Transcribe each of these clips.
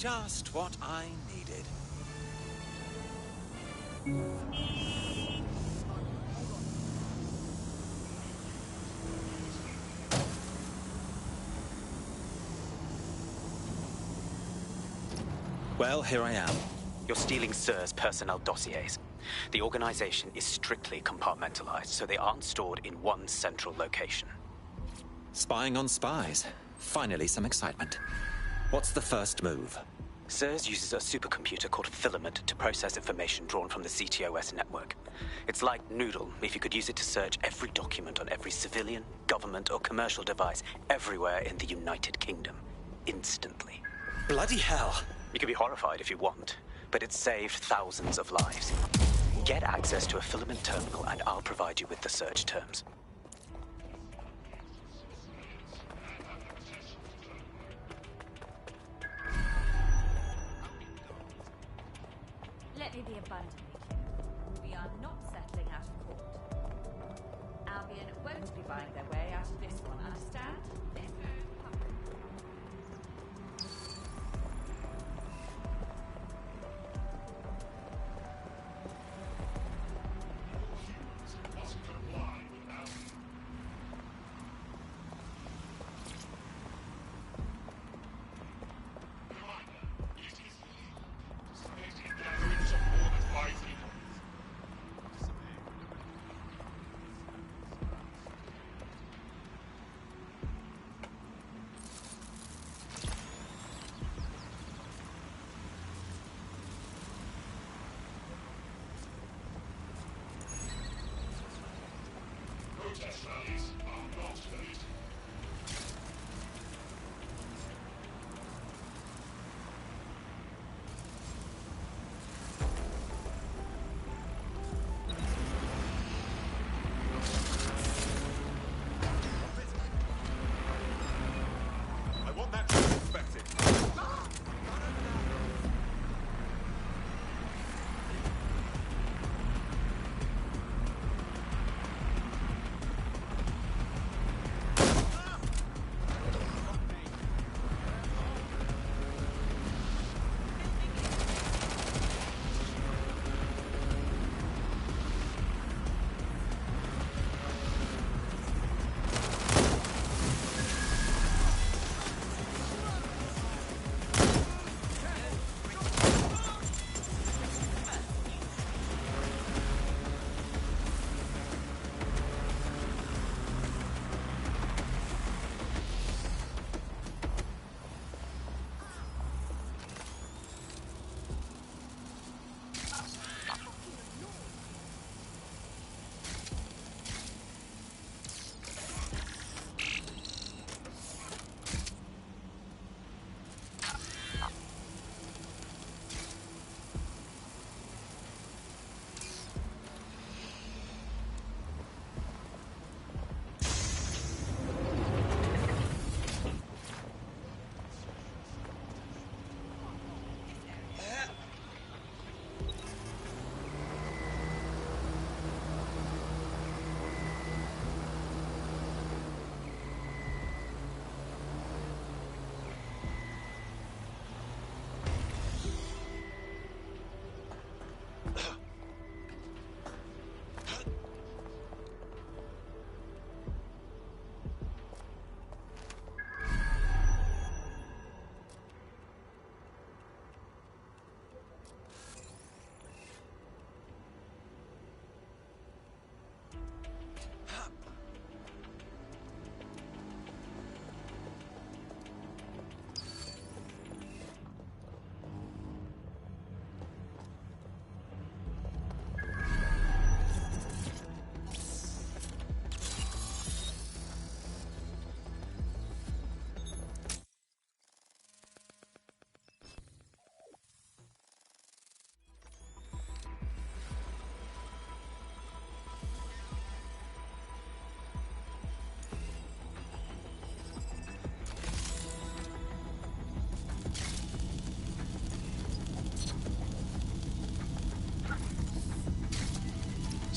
Just what I needed. Well, here I am. You're stealing Sir's personnel dossiers. The organization is strictly compartmentalized, so they aren't stored in one central location. Spying on spies. Finally, some excitement. What's the first move? Sir's uses a supercomputer called Filament to process information drawn from the CTOS network. It's like Noodle if you could use it to search every document on every civilian, government, or commercial device everywhere in the United Kingdom. Instantly. Bloody hell! You can be horrified if you want, but it's saved thousands of lives. Get access to a Filament terminal and I'll provide you with the search terms. Let me be abundantly clear. We are not settling out of court. Albion won't be buying their way out of this one, understand? Protest rallies are not permitted. I want that to be inspected.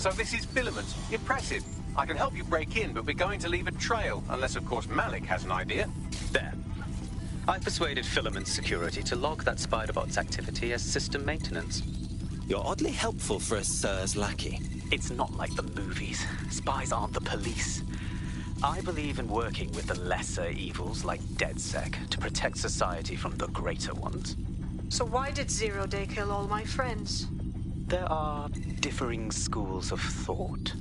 So this is Filament. Impressive. I can help you break in, but we're going to leave a trail, unless, of course, Malik has an idea. There. I persuaded Filament Security to log that Spiderbot's activity as system maintenance. You're oddly helpful for a Sir's lackey. It's not like the movies. Spies aren't the police. I believe in working with the lesser evils like DedSec to protect society from the greater ones. So why did Zero Day kill all my friends? There are differing schools of thought.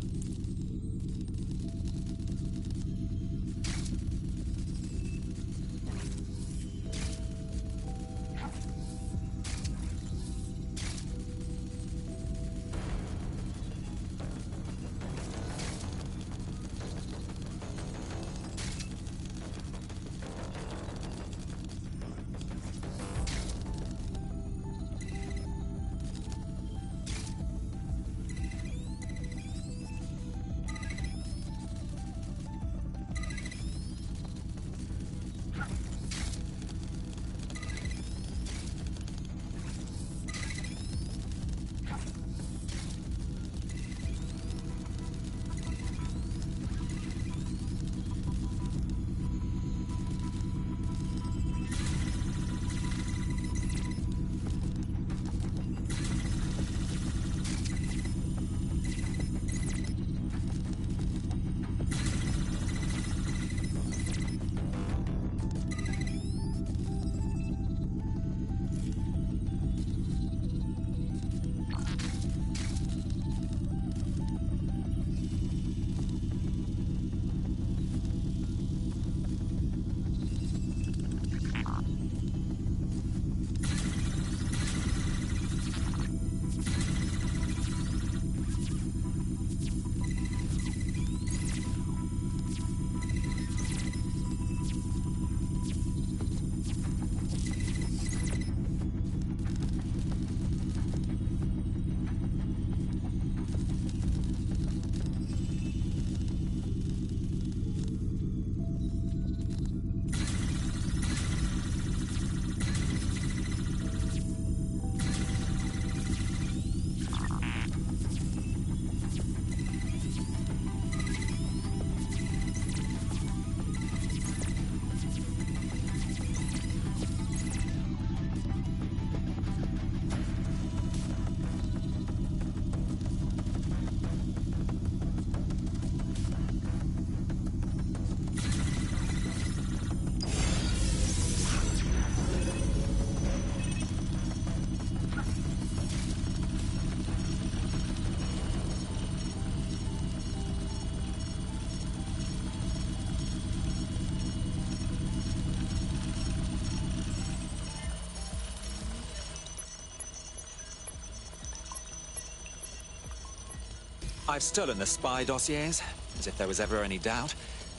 I've stolen the spy dossiers, as if there was ever any doubt.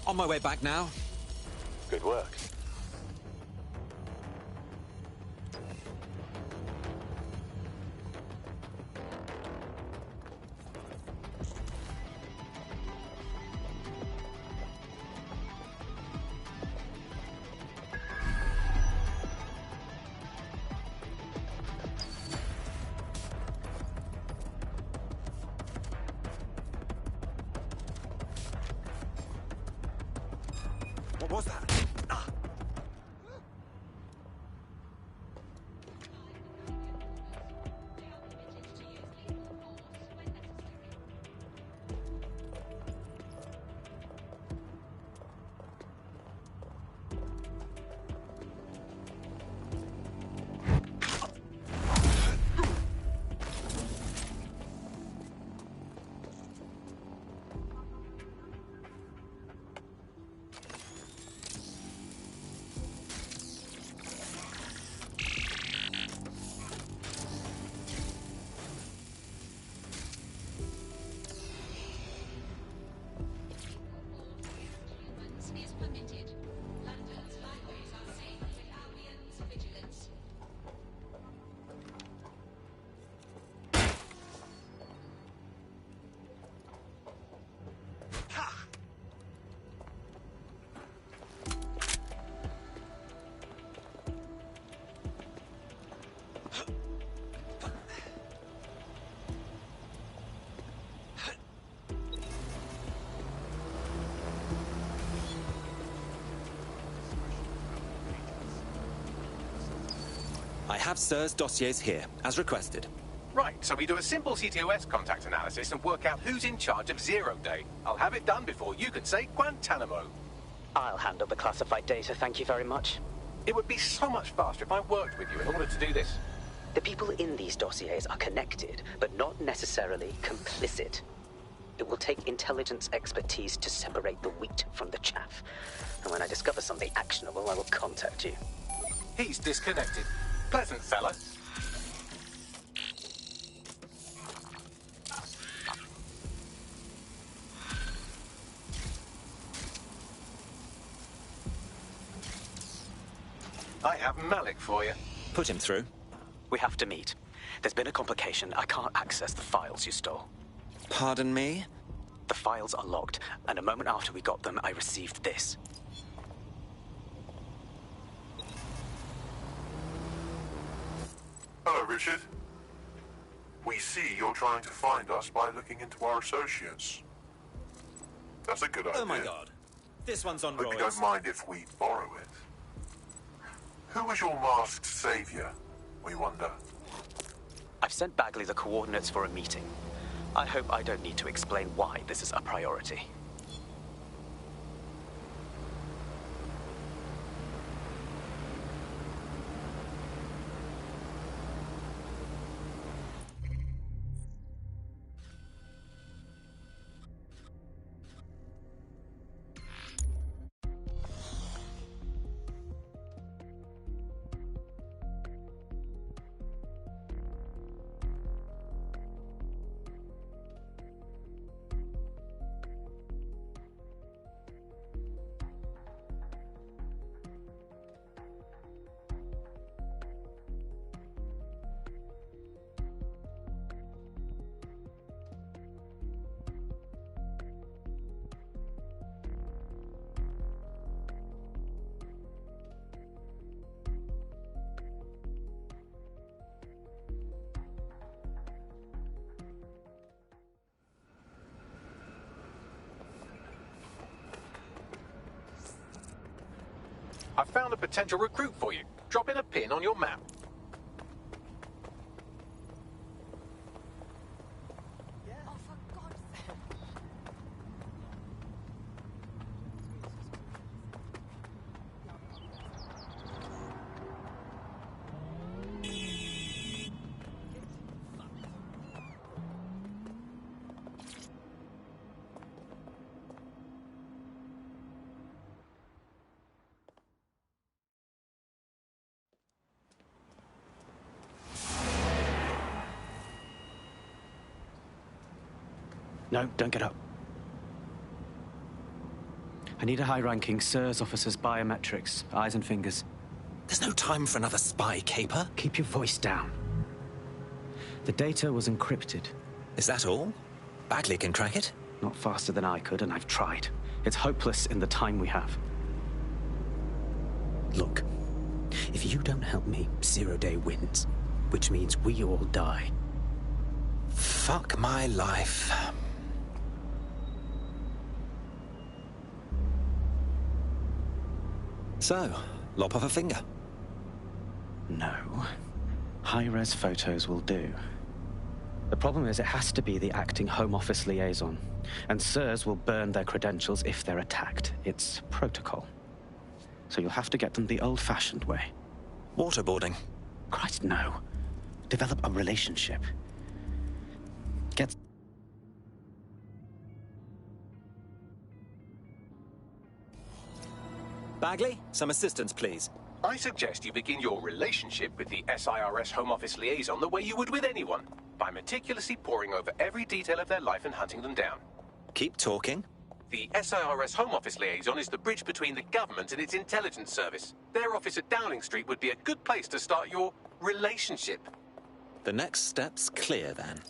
On my way back now. Good work. What was that? Ah. I have Sir's dossiers here, as requested. Right, so we do a simple CTOS contact analysis and work out who's in charge of Zero Day. I'll have it done before you can say Guantanamo. I'll handle the classified data, thank you very much. It would be so much faster if I worked with you in order to do this. The people in these dossiers are connected, but not necessarily complicit. It will take intelligence expertise to separate the wheat from the chaff. And when I discover something actionable, I will contact you. He's disconnected. Pleasant fella. I have Malik for you. Put him through. We have to meet. There's been a complication. I can't access the files you stole. Pardon me? The files are logged, and a moment after we got them, I received this. Hello, Richard. We see you're trying to find us by looking into our associates. That's a good idea. Oh my god. This one's on Hope you roids. don't mind if we borrow it. Who was your masked savior, we wonder? I've sent Bagley the coordinates for a meeting. I hope I don't need to explain why this is a priority. I've found a potential recruit for you. Drop in a pin on your map. Oh, for God's sake. No, don't get up. I need a high-ranking SIRS officer's biometrics, eyes and fingers. There's no time for another spy caper. Keep your voice down. The data was encrypted. Is that all? Bagley can crack it? Not faster than I could, and I've tried. It's hopeless in the time we have. Look, if you don't help me, Zero Day wins. Which means we all die. Fuck my life. So, lop off a finger. No. High-res photos will do. The problem is it has to be the acting Home Office liaison. And SIRS will burn their credentials if they're attacked. It's protocol. So you'll have to get them the old-fashioned way. Waterboarding. Christ, no. Develop a relationship. Get... Bagley, some assistance, please. I suggest you begin your relationship with the SIRS Home Office liaison the way you would with anyone, by meticulously poring over every detail of their life and hunting them down. Keep talking. The SIRS Home Office liaison is the bridge between the government and its intelligence service. Their office at Downing Street would be a good place to start your relationship. The next step's clear, then.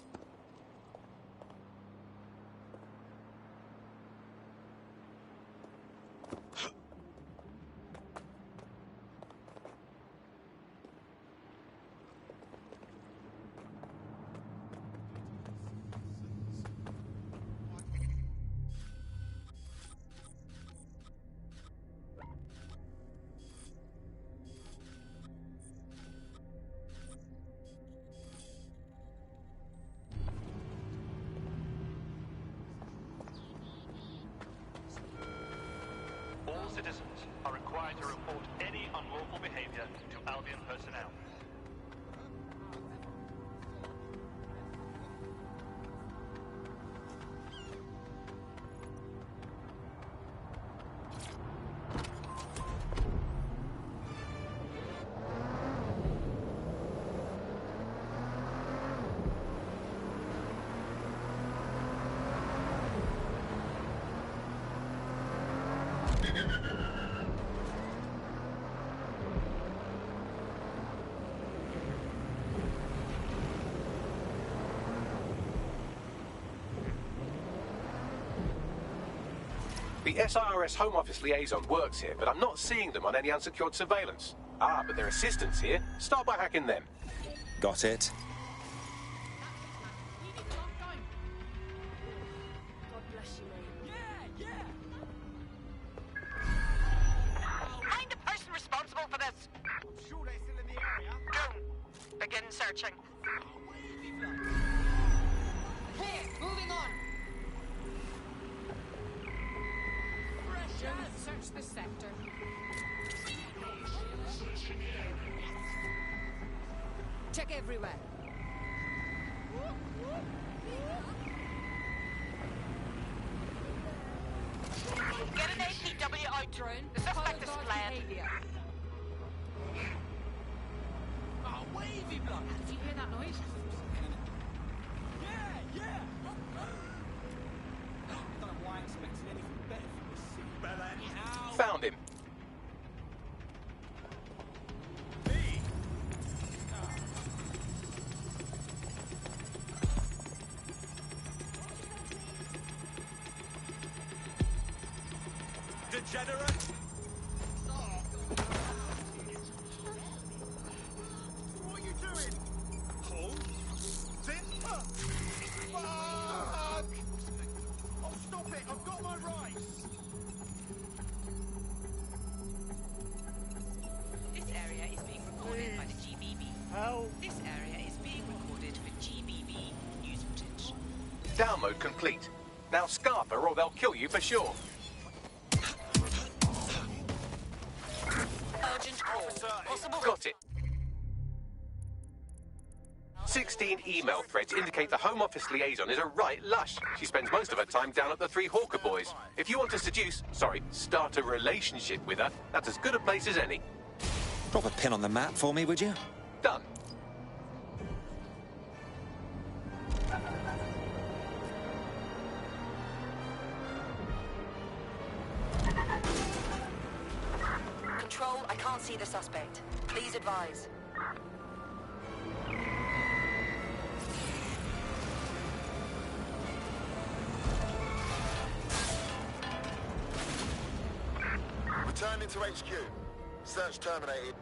citizens are required to report any unlawful behavior to Albion personnel. The SIRS Home Office liaison works here, but I'm not seeing them on any unsecured surveillance. Ah, but their assistants here. Start by hacking them. Got it. God bless you, mate. Find the person responsible for this. I'm sure they're still in the area. Go. Begin searching. Clear! Moving on! Don't search the sector. Check everywhere. Get an APW out. Drone. The suspect is Follow guard fled. behavior. Oh, wavy blood. Do you hear that noise? Yeah. I don't know why I expected anything better from this city. Bella, ow. Found him. Me. Degenerate. What are you doing? Hold. Sit. Fuck! Oh, stop it! I've got my rights. This area is being recorded by the GBB. How? This area is being recorded for GBB news footage. Download complete. Now scarf her or they'll kill you for sure. Urgent call. Possible. Got it. 16 email threads indicate the Home Office liaison is a right lush. She spends most of her time down at the Three Hawker Boys. If you want to start a relationship with her, that's as good a place as any. Drop a pin on the map for me, would you? Done. Control, I can't see the suspect. Please advise. Returning to HQ. Search terminated.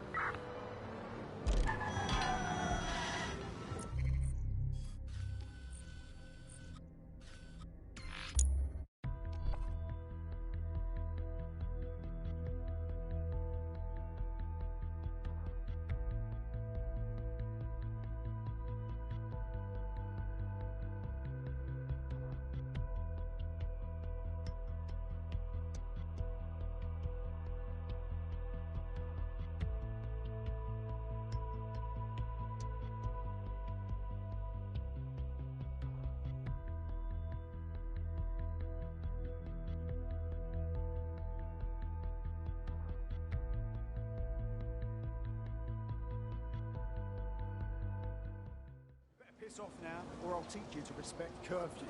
Piss off now, or I'll teach you to respect curfew.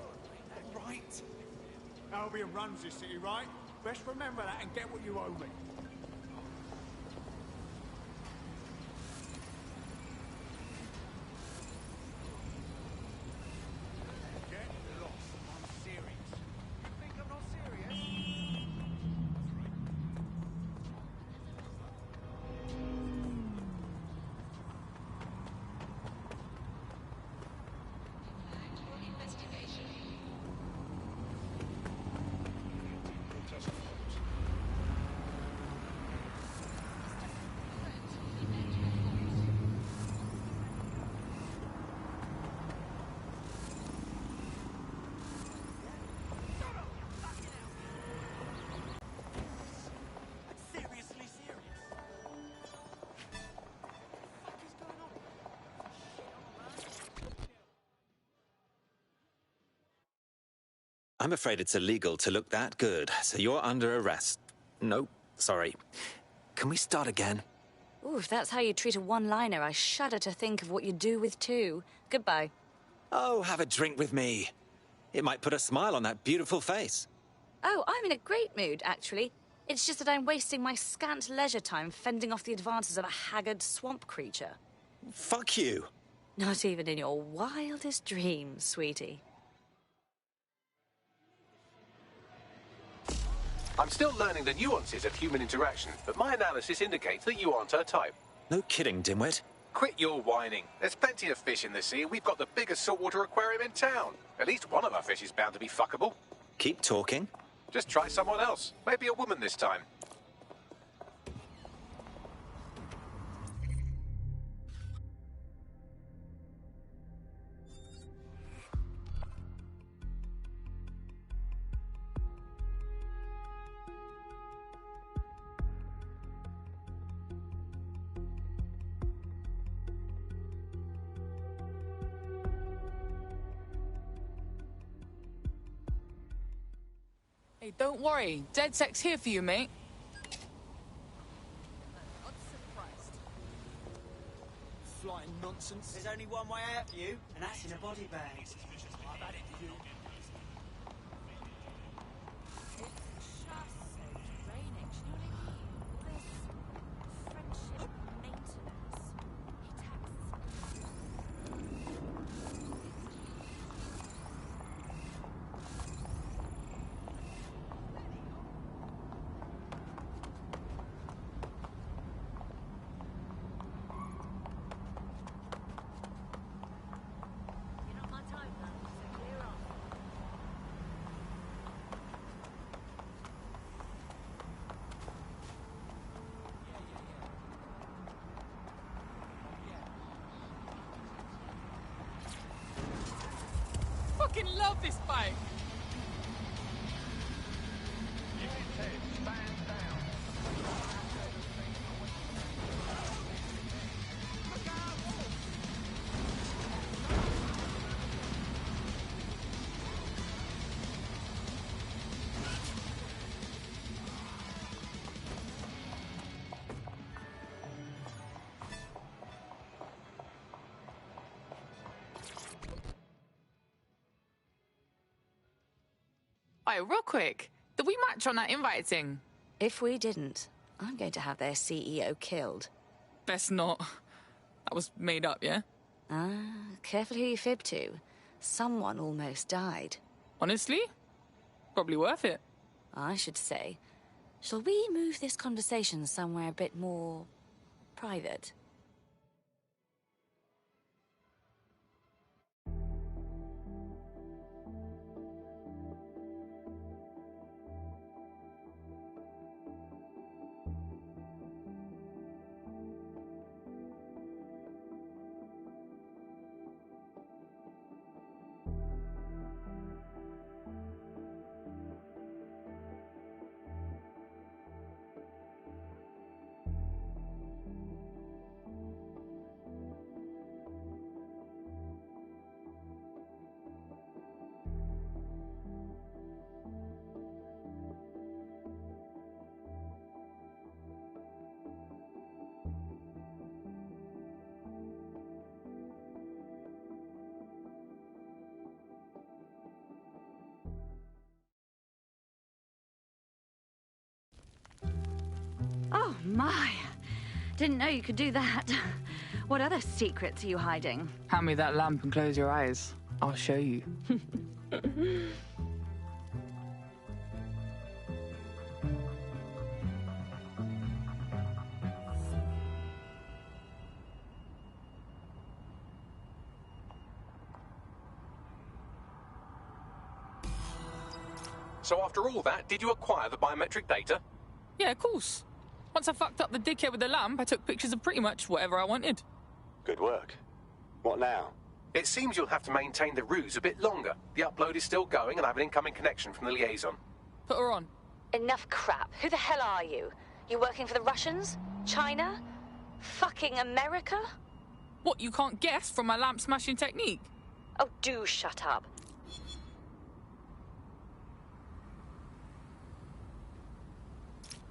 Right? Albion runs this city, right? Best remember that and get what you owe me. Get lost. I'm serious. You think I'm not serious? I'm afraid it's illegal to look that good, so you're under arrest. No, sorry. Can we start again? Ooh, if that's how you treat a one-liner, I shudder to think of what you do with two. Goodbye. Oh, have a drink with me. It might put a smile on that beautiful face. Oh, I'm in a great mood, actually. It's just that I'm wasting my scant leisure time fending off the advances of a haggard swamp creature. Fuck you. Not even in your wildest dreams, sweetie. I'm still learning the nuances of human interaction, but my analysis indicates that you aren't her type. No kidding, dimwit. Quit your whining. There's plenty of fish in the sea, and we've got the biggest saltwater aquarium in town. At least one of our fish is bound to be fuckable. Keep talking. Just try someone else. Maybe a woman this time. Hey, don't worry. DedSec's here for you, mate. Not surprised. Flying nonsense. There's only one way out for you, and that's in a body bag. I've had it, you. It's just draining. Do you know what I mean? All this friendship maintenance. He texts. You're not my type, man, so clear off. Fucking love this bike. Hey, real quick. Did we match on that invite thing? If we didn't, I'm going to have their CEO killed. Best not. That was made up, yeah? Careful who you fib to. Someone almost died. Honestly? Probably worth it. I should say. Shall we move this conversation somewhere a bit more private? Oh, my. Didn't know you could do that. What other secrets are you hiding? Hand me that lamp and close your eyes. I'll show you. So after all that, did you acquire the biometric data? Yeah, of course. Once I fucked up the dickhead with the lamp, I took pictures of pretty much whatever I wanted. Good work. What now? It seems you'll have to maintain the ruse a bit longer. The upload is still going, and I have an incoming connection from the liaison. Put her on. Enough crap. Who the hell are you? You working for the Russians? China? Fucking America? What, you can't guess from my lamp smashing technique? Oh, do shut up.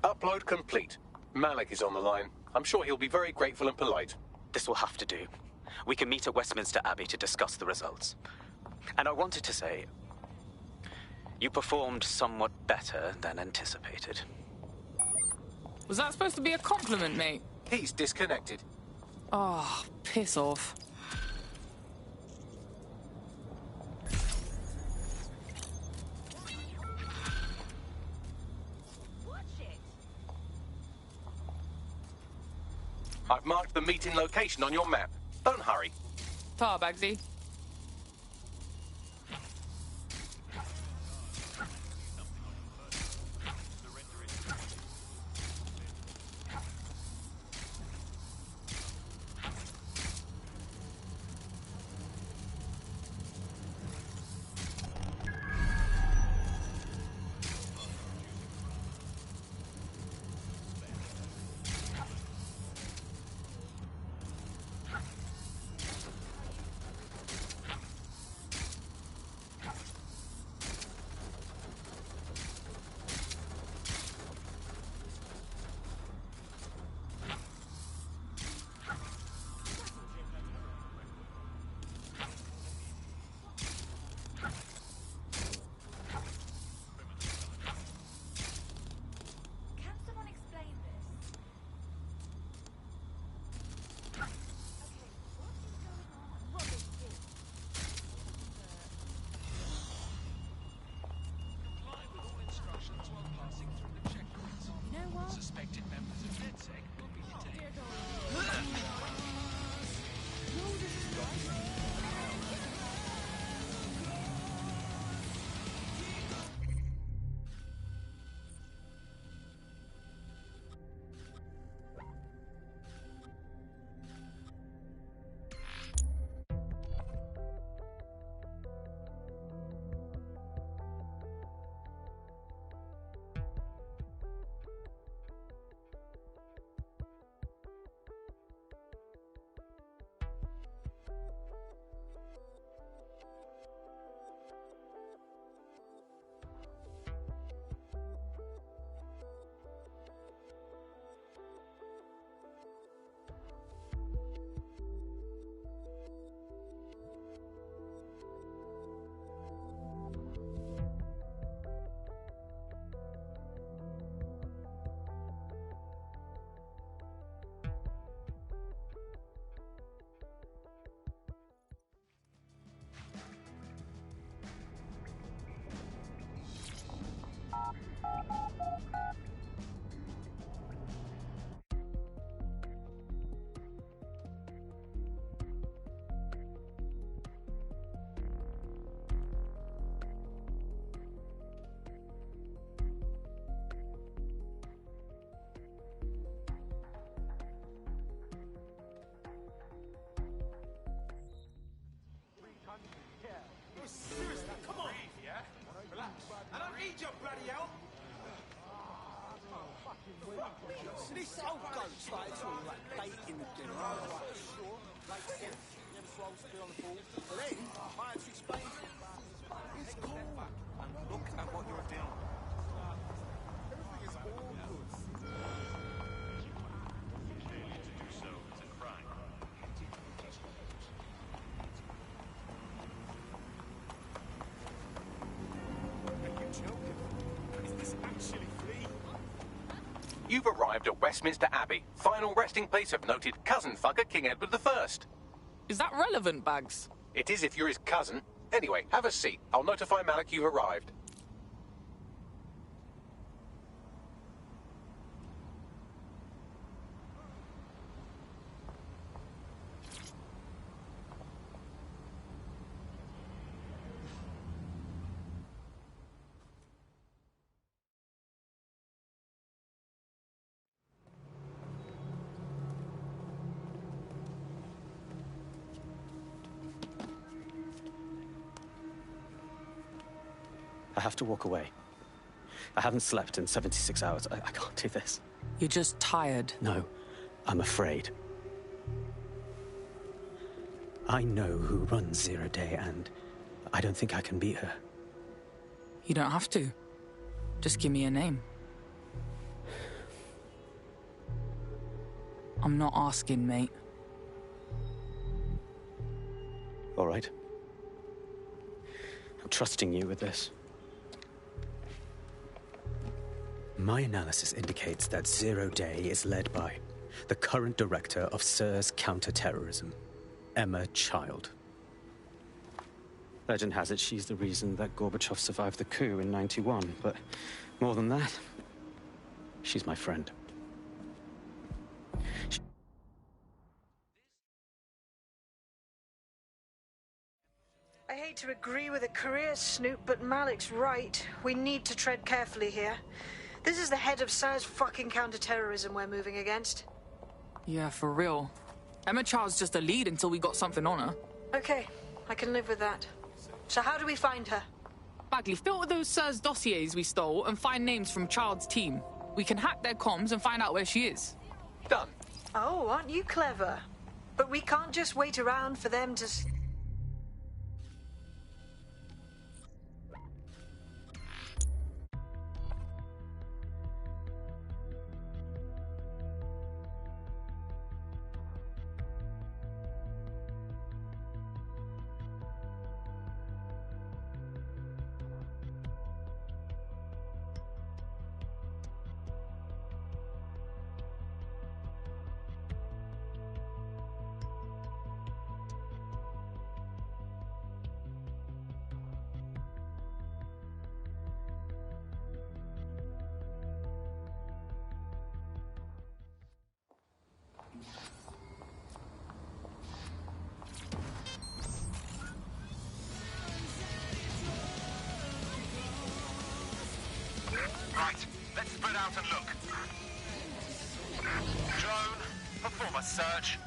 Upload complete. Malik is on the line. I'm sure he'll be very grateful and polite. This will have to do. We can meet at Westminster Abbey to discuss the results. And I wanted to say, you performed somewhat better than anticipated. Was that supposed to be a compliment, mate? He's disconnected. Oh, piss off. I've marked the meeting location on your map. Don't hurry. Ta, Bagsy. Suspected members of DedSec will be detained. This old goat's like it's all like bacon again. Like sure, like never swallows to be on the ball. But then I had to explain to him. It's cool. And look at what you're doing. Everything is all good. Failure to do so is a crime. Are you joking? Is this actually free? You've arrived at Westminster Abbey, final resting place of noted cousin fucker King Edward I. Is that relevant, Bags? It is if you're his cousin. Anyway, have a seat. I'll notify Malik you've arrived. I have to walk away. I haven't slept in 76 hours. I can't do this. You're just tired. No, I'm afraid. I know who runs Zero Day, and I don't think I can beat her. You don't have to. Just give me a name. I'm not asking, mate. All right. I'm trusting you with this. My analysis indicates that Zero Day is led by the current director of SIRS counter-terrorism, Emma Child. Legend has it she's the reason that Gorbachev survived the coup in '91, but more than that, she's my friend. I hate to agree with a career snoop, but Malik's right. We need to tread carefully here. This is the head of SIRS fucking counter-terrorism we're moving against. Yeah, for real. Emma Child's just a lead until we got something on her. Okay, I can live with that. So how do we find her? Bagley, filter those SIRS dossiers we stole and find names from Child's team. We can hack their comms and find out where she is. Done. Oh, aren't you clever? But we can't just wait around for them to... Right, let's spread out and look. Drone, perform a search.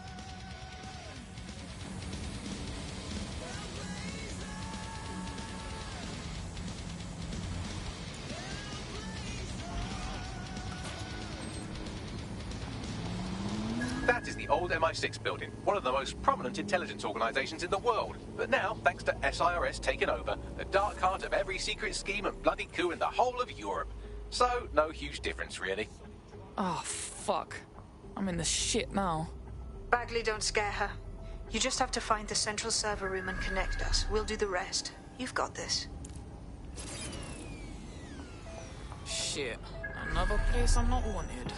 That is the old MI6 building, one of the most prominent intelligence organizations in the world. But now, thanks to SIRS taking over, the dark heart of every secret scheme and bloody coup in the whole of Europe. So, no huge difference, really. Oh, fuck. I'm in the shit now. Bagley, don't scare her. You just have to find the central server room and connect us. We'll do the rest. You've got this. Shit. Another place I'm not wanted.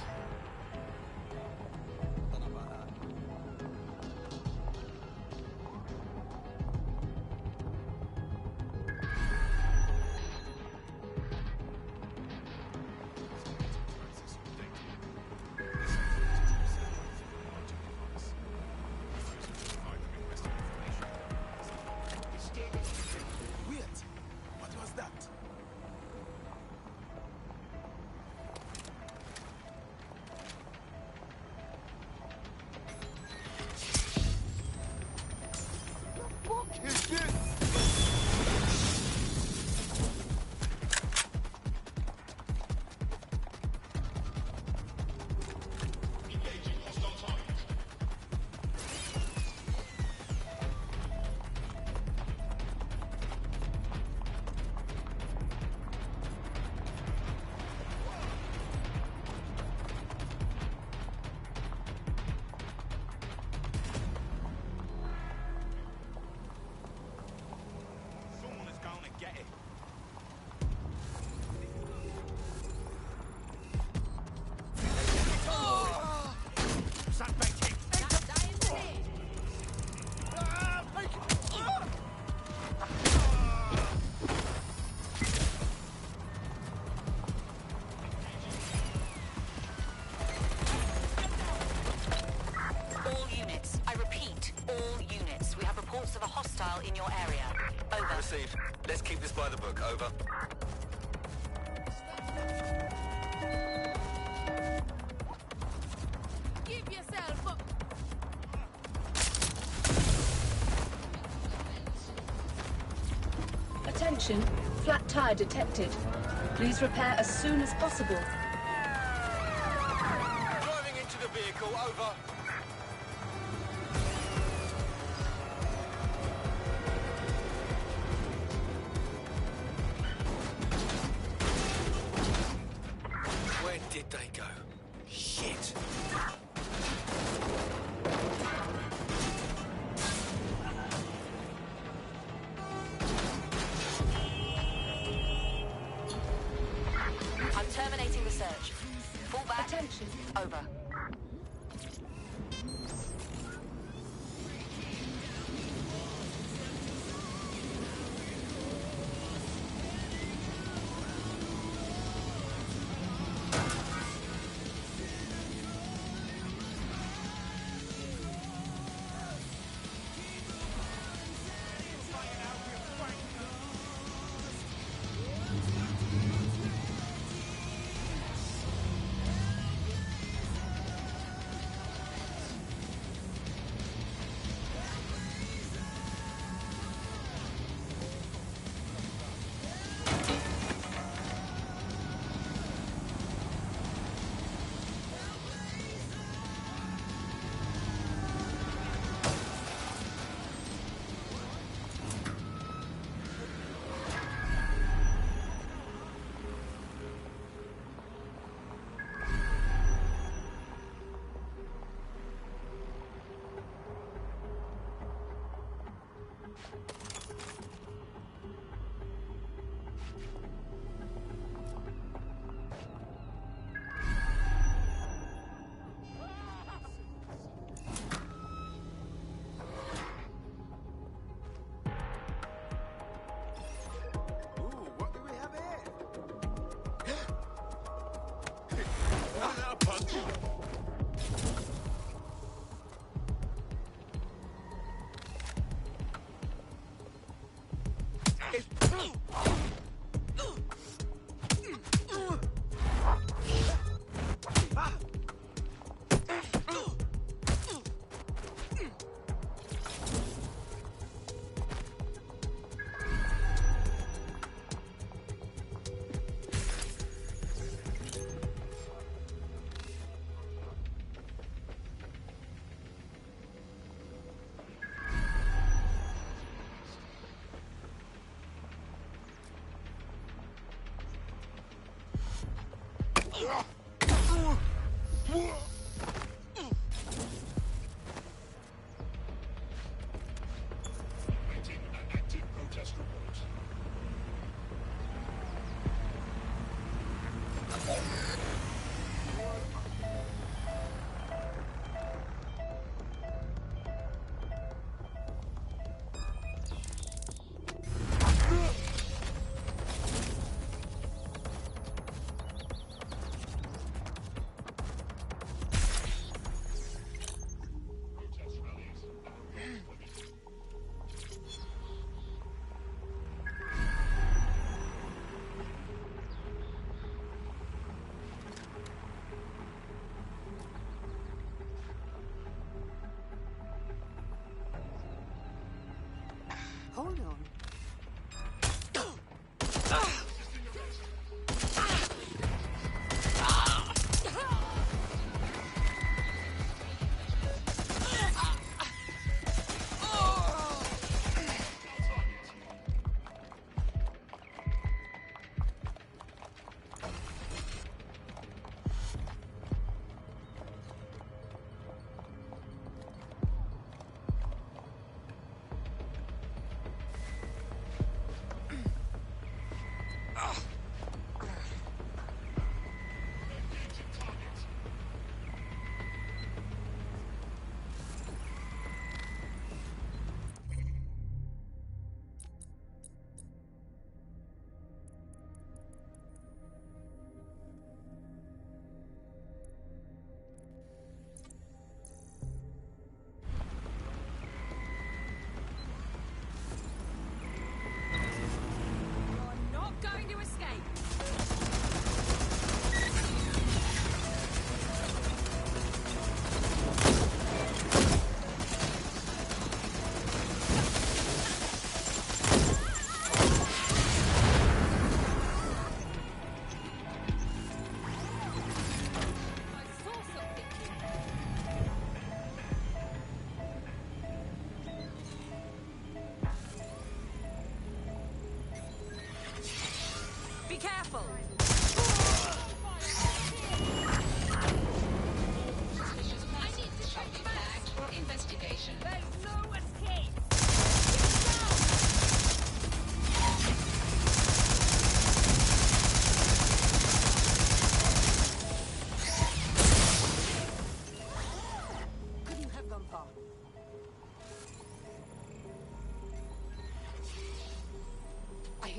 Of a hostile in your area. Over. Received. Let's keep this by the book. Over. Give yourself up. Attention, flat tire detected. Please repair as soon as possible. Driving into the vehicle. Over. Where did they go? Shit. I'm terminating the search. Fall back. Attention. Over.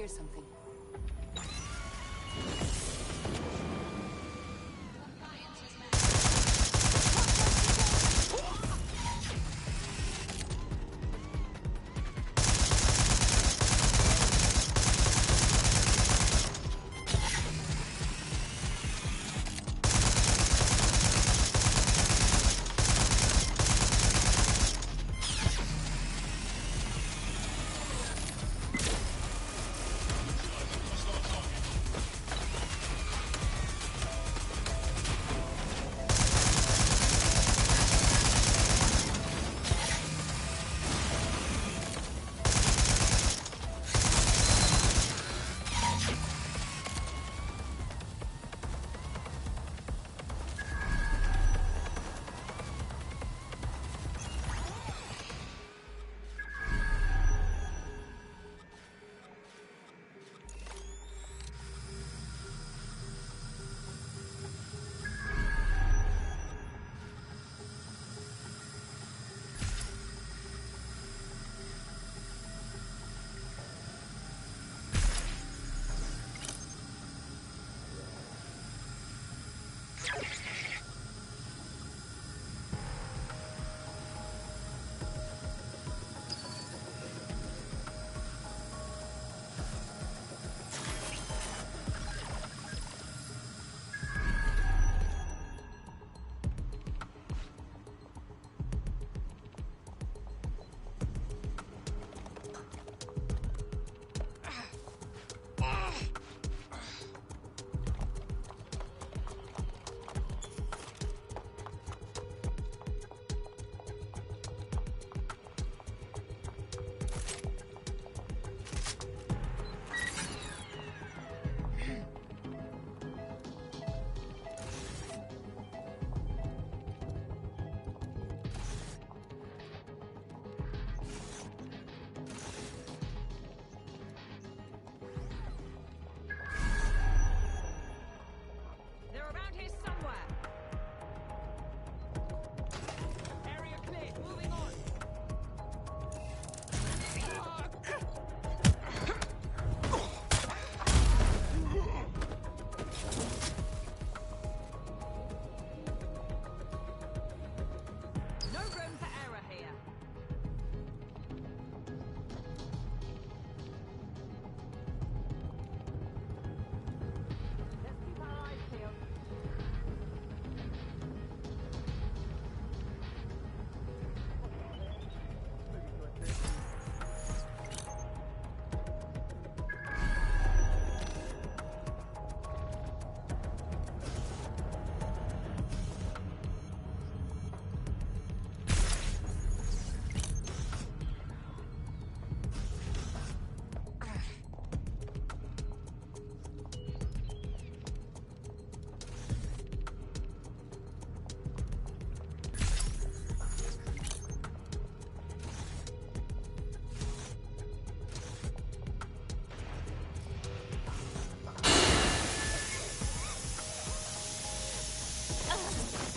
hear something.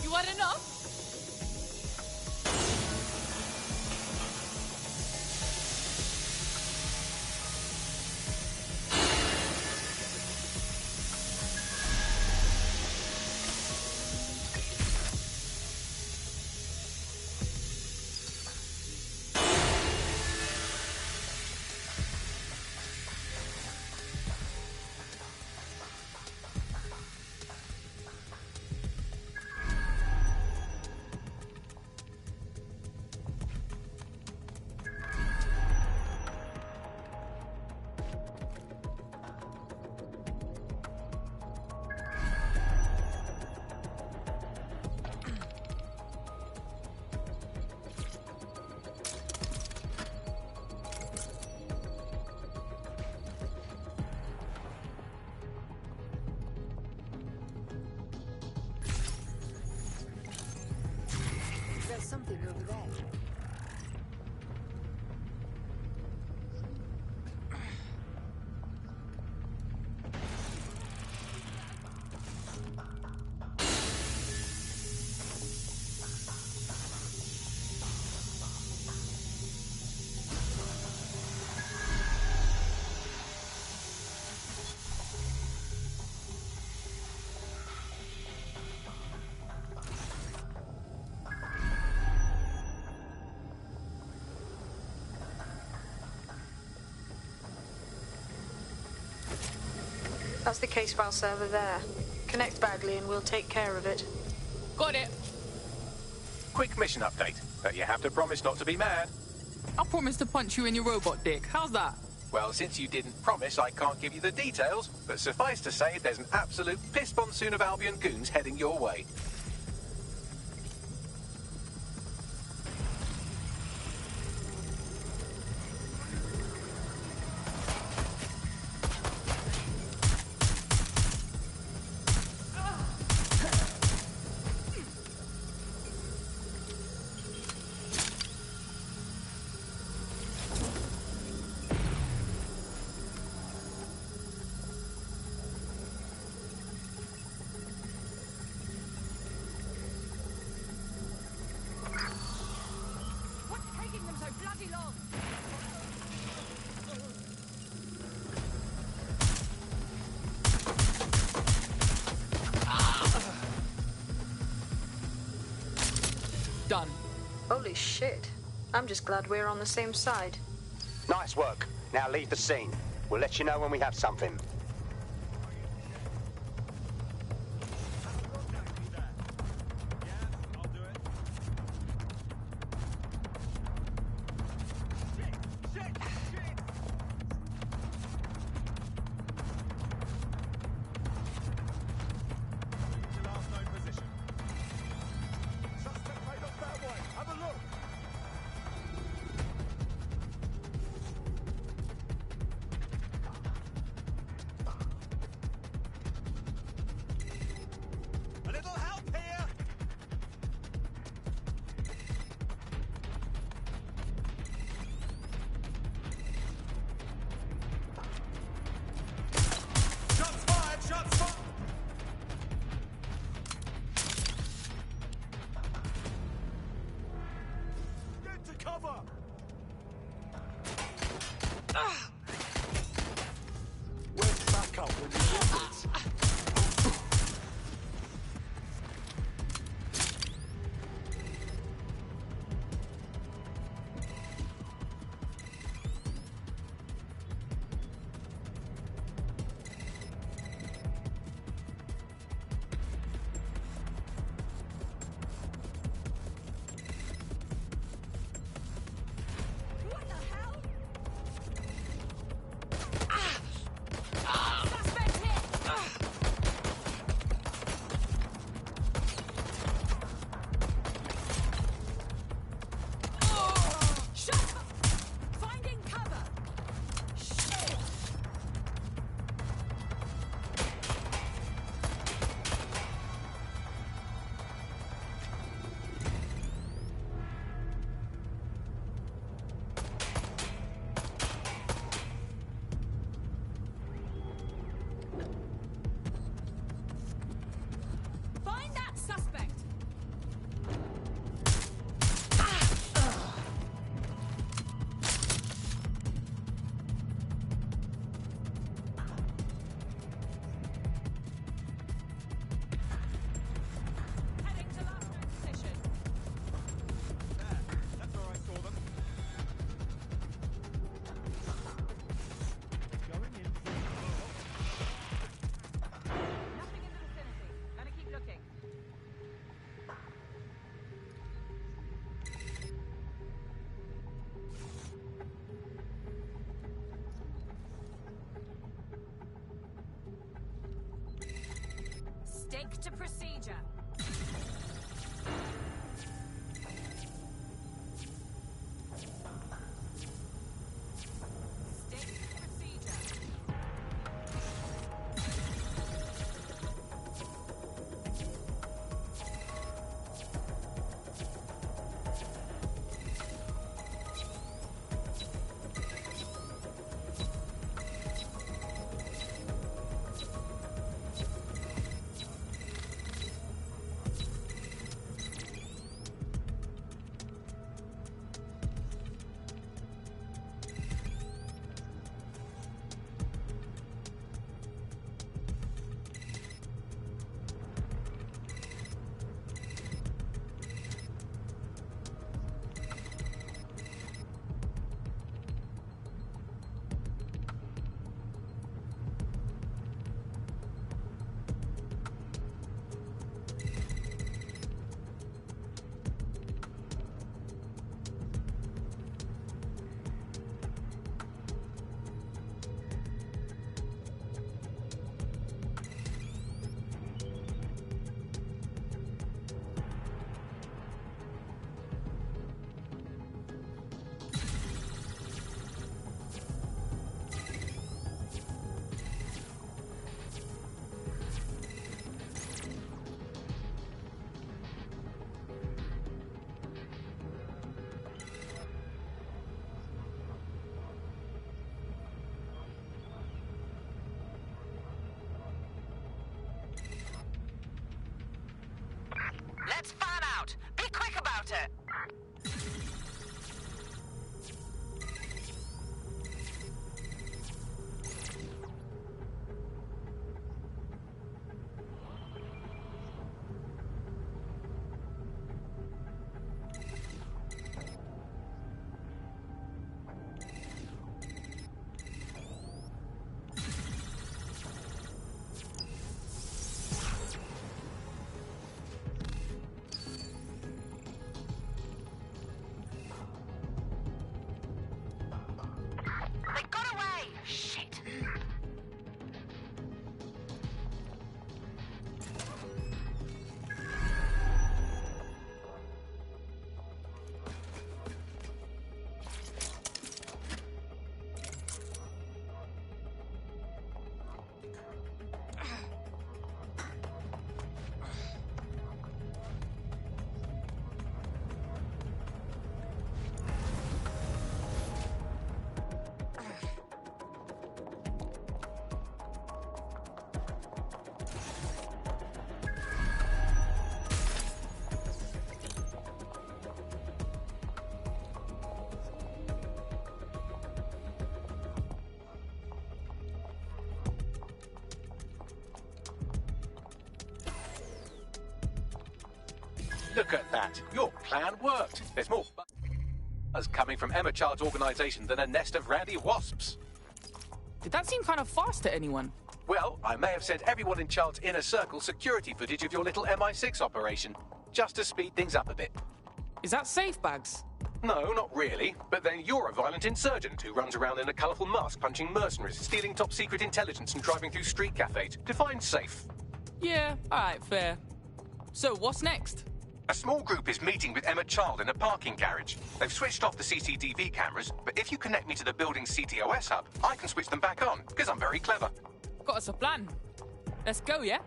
You had enough? There's something over there. That's the case file server there. Connect Bagley and we'll take care of it. Got it. Quick mission update, but you have to promise not to be mad. I promise to punch you in your robot dick. How's that? Well, since you didn't promise, I can't give you the details, but suffice to say there's an absolute piss monsoon of Albion goons heading your way. Done. Holy shit. I'm just glad we're on the same side. Nice work. Now leave the scene. We'll let you know when we have something. Stick to procedure. Look at that. Your plan worked. There's more buzz coming from Emma Child's organization than a nest of randy wasps. Did that seem kind of fast to anyone? Well, I may have sent everyone in Child's inner circle security footage of your little MI6 operation, just to speed things up a bit. Is that safe, Bags? No, not really. But then you're a violent insurgent who runs around in a colourful mask punching mercenaries, stealing top-secret intelligence and driving through street cafes. Define safe. Yeah, alright, fair. So, what's next? A small group is meeting with Emma Child in a parking garage. They've switched off the CCTV cameras, but if you connect me to the building's CTOS hub, I can switch them back on, because I'm very clever. Got us a plan. Let's go, yeah?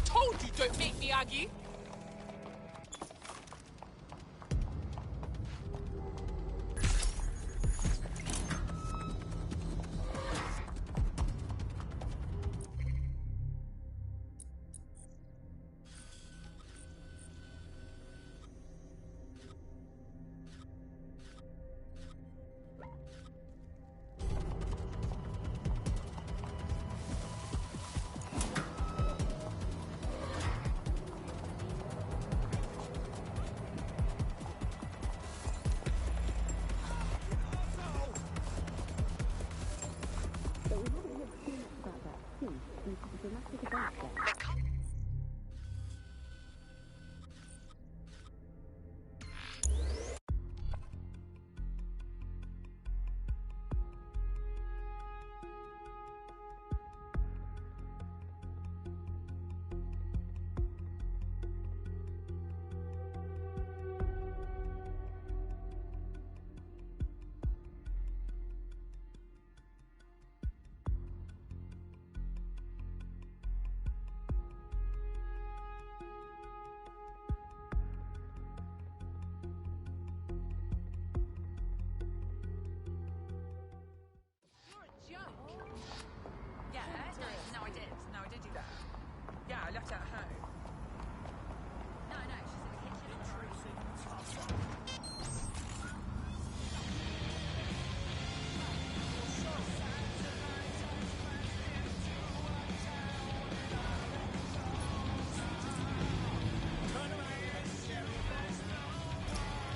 Told you, don't make me argue.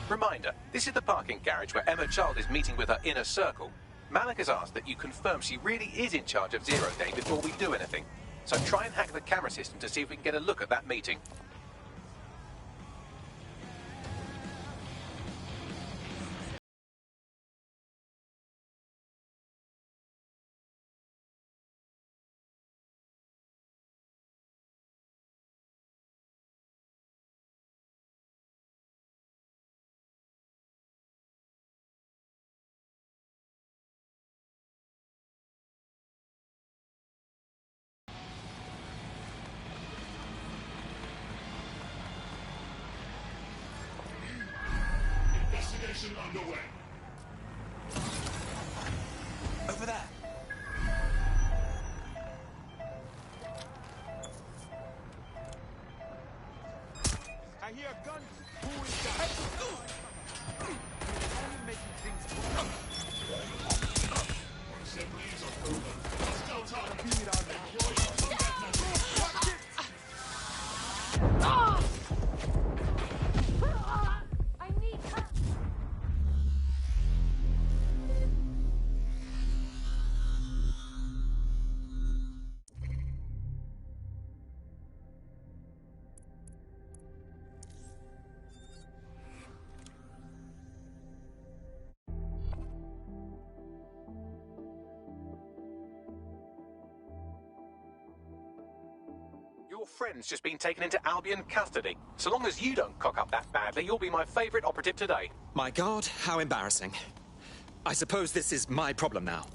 Reminder, this is the parking garage where Emma Child is meeting with her inner circle. Malik has asked that you confirm she really is in charge of Zero Day before we do anything. So try and hack the camera system to see if we can get a look at that meeting. Investigation underway. Over there. I hear guns. Who is that? Only making things worse. Assemblies are over. Hostile target. Beat on them. Watch it! I need help. Your friend's just been taken into Albion custody. So long as you don't cock up that badly, you'll be my favourite operative today. My God, how embarrassing. I suppose this is my problem now.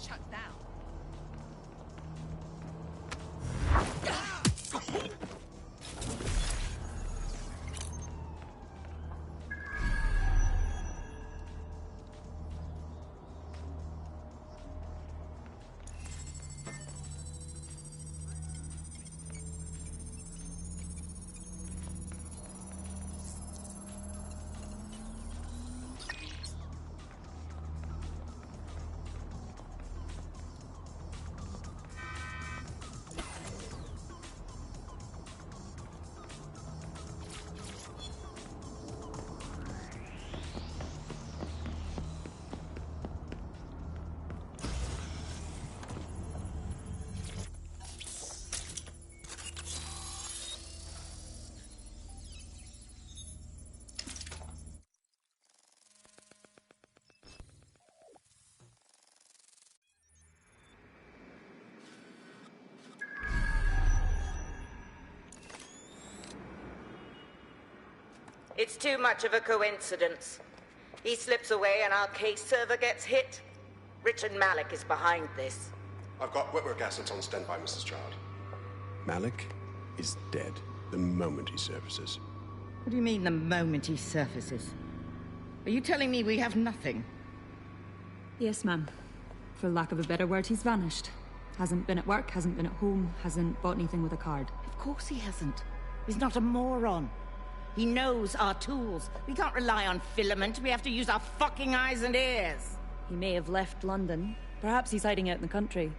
shut down. It's too much of a coincidence. He slips away and our case server gets hit. Richard Malik is behind this. I've got wetwork assets on standby, Mrs. Child. Malik is dead the moment he surfaces. What do you mean, the moment he surfaces? Are you telling me we have nothing? Yes, ma'am. For lack of a better word, he's vanished. Hasn't been at work, hasn't been at home, hasn't bought anything with a card. Of course he hasn't. He's not a moron. He knows our tools. We can't rely on filament. We have to use our fucking eyes and ears. He may have left London. Perhaps he's hiding out in the country.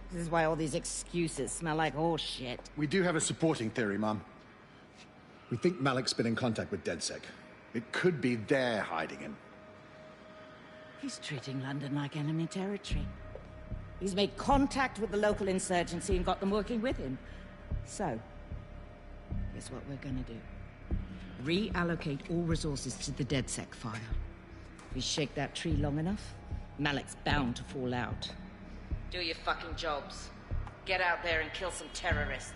This is why all these excuses smell like horse shit. We do have a supporting theory, Mum. We think Malik's been in contact with DedSec. It could be they're hiding him. He's treating London like enemy territory. He's made contact with the local insurgency and got them working with him. So, here's what we're gonna do. Reallocate all resources to the DedSec file. If we shake that tree long enough, Malik's bound to fall out. Do your fucking jobs. Get out there and kill some terrorists.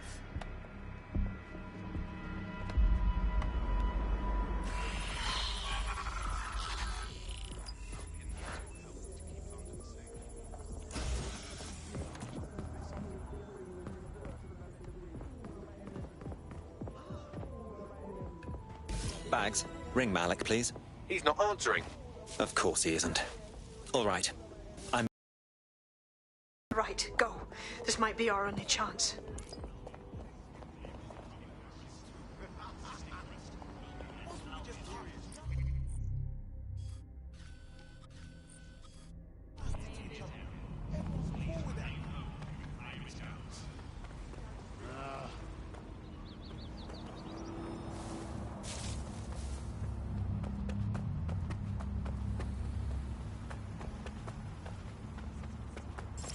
Bags, ring Malik, please. He's not answering. Of course he isn't. All right. I'm... Right, go. This might be our only chance.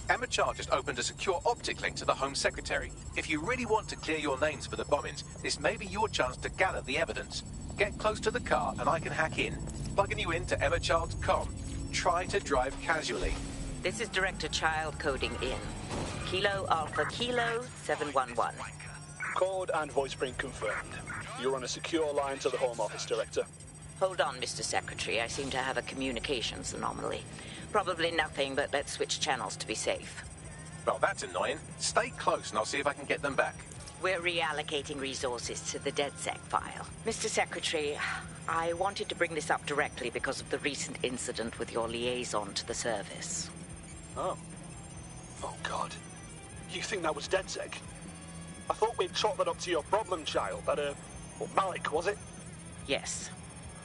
Emma Char just opened a secure optic link to the Home Secretary. If you really want to clear your names for the bombings, this may be your chance to gather the evidence. Get close to the car and I can hack in, plugging you into Emma Child's comm. Try to drive casually. This is Director Child coding in. Kilo Alpha Kilo 711. Code and voice print confirmed. You're on a secure line to the Home Office, Director. Hold on, Mr. Secretary. I seem to have a communications anomaly. Probably nothing, but let's switch channels to be safe. Well, that's annoying. Stay close and I'll see if I can get them back. We're reallocating resources to the DedSec file. Mr. Secretary, I wanted to bring this up directly because of the recent incident with your liaison to the service. Oh. Oh, God. You think that was DedSec? I thought we'd chalk that up to your problem child, that, Malik, was it? Yes.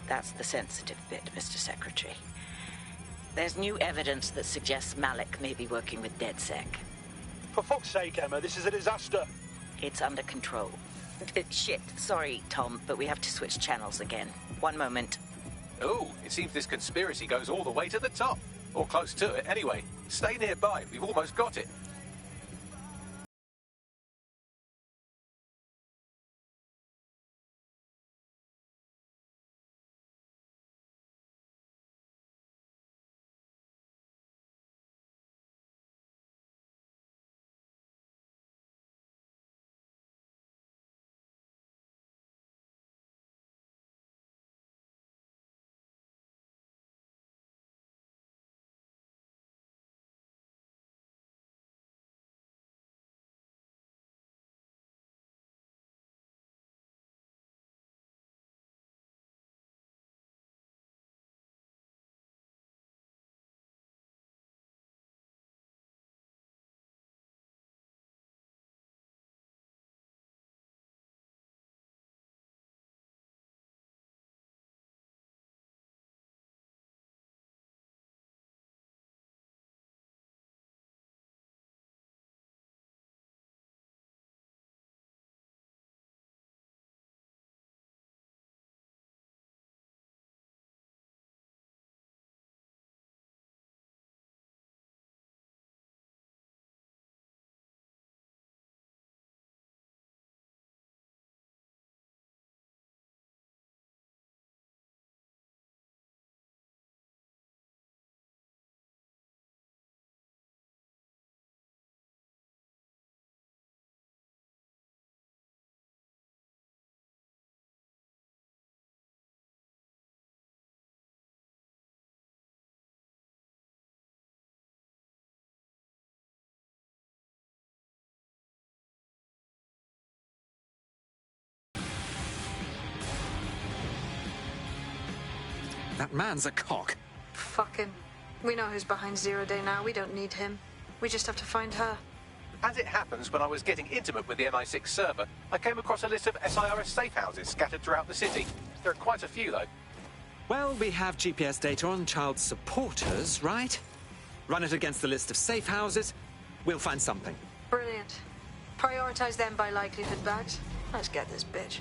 That's the sensitive bit, Mr. Secretary. There's new evidence that suggests Malik may be working with DedSec. For fuck's sake, Emma, this is a disaster. It's under control. Shit, sorry, Tom, but we have to switch channels again. One moment. Oh, it seems this conspiracy goes all the way to the top. Or close to it, anyway. Stay nearby, we've almost got it. That man's a cock. Fuck him. We know who's behind Zero Day now. We don't need him. We just have to find her. As it happens, when I was getting intimate with the MI6 server, I came across a list of SIRS safe houses scattered throughout the city. There are quite a few, though. Well, we have GPS data on child supporters, right? Run it against the list of safe houses. We'll find something. Brilliant. Prioritize them by likelihood, Bags. Let's get this bitch.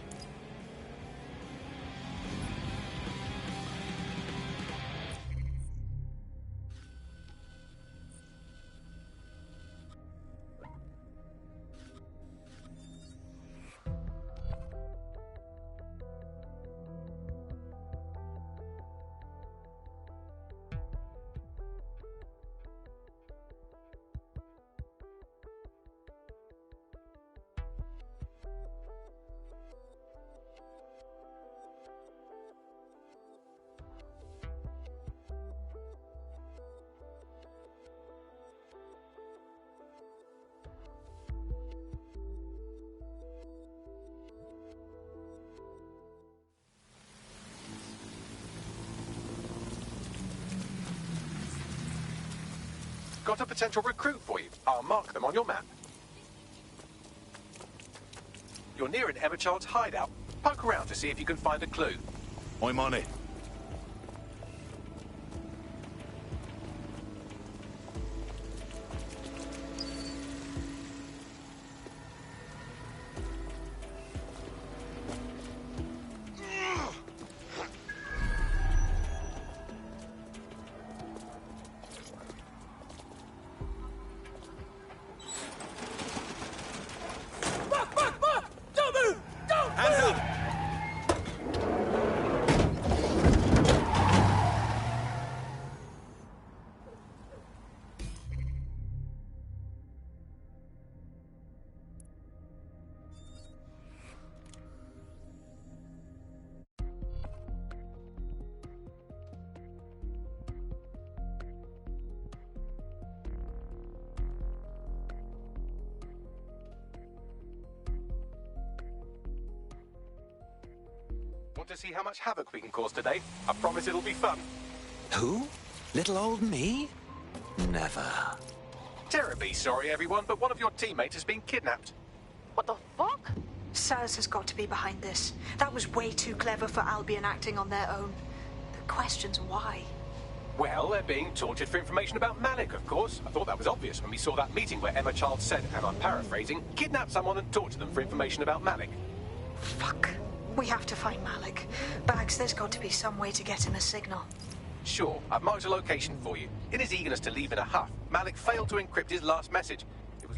Got a potential recruit for you. I'll mark them on your map. You're near an Emma Child's hideout. Poke around to see if you can find a clue. I'm on it. Want to see how much havoc we can cause today? I promise it'll be fun. Who? Little old me? Never. Terribly sorry, everyone, but one of your teammates has been kidnapped. What the fuck? Saz has got to be behind this. That was way too clever for Albion acting on their own. The question's why. Well, they're being tortured for information about Malik, of course. I thought that was obvious when we saw that meeting where Emma Child said, and I'm paraphrasing, kidnap someone and torture them for information about Malik. Fuck. We have to find Malik. Bags, there's got to be some way to get him a signal. Sure, I've marked a location for you. In his eagerness to leave in a huff, Malik failed to encrypt his last message. It was...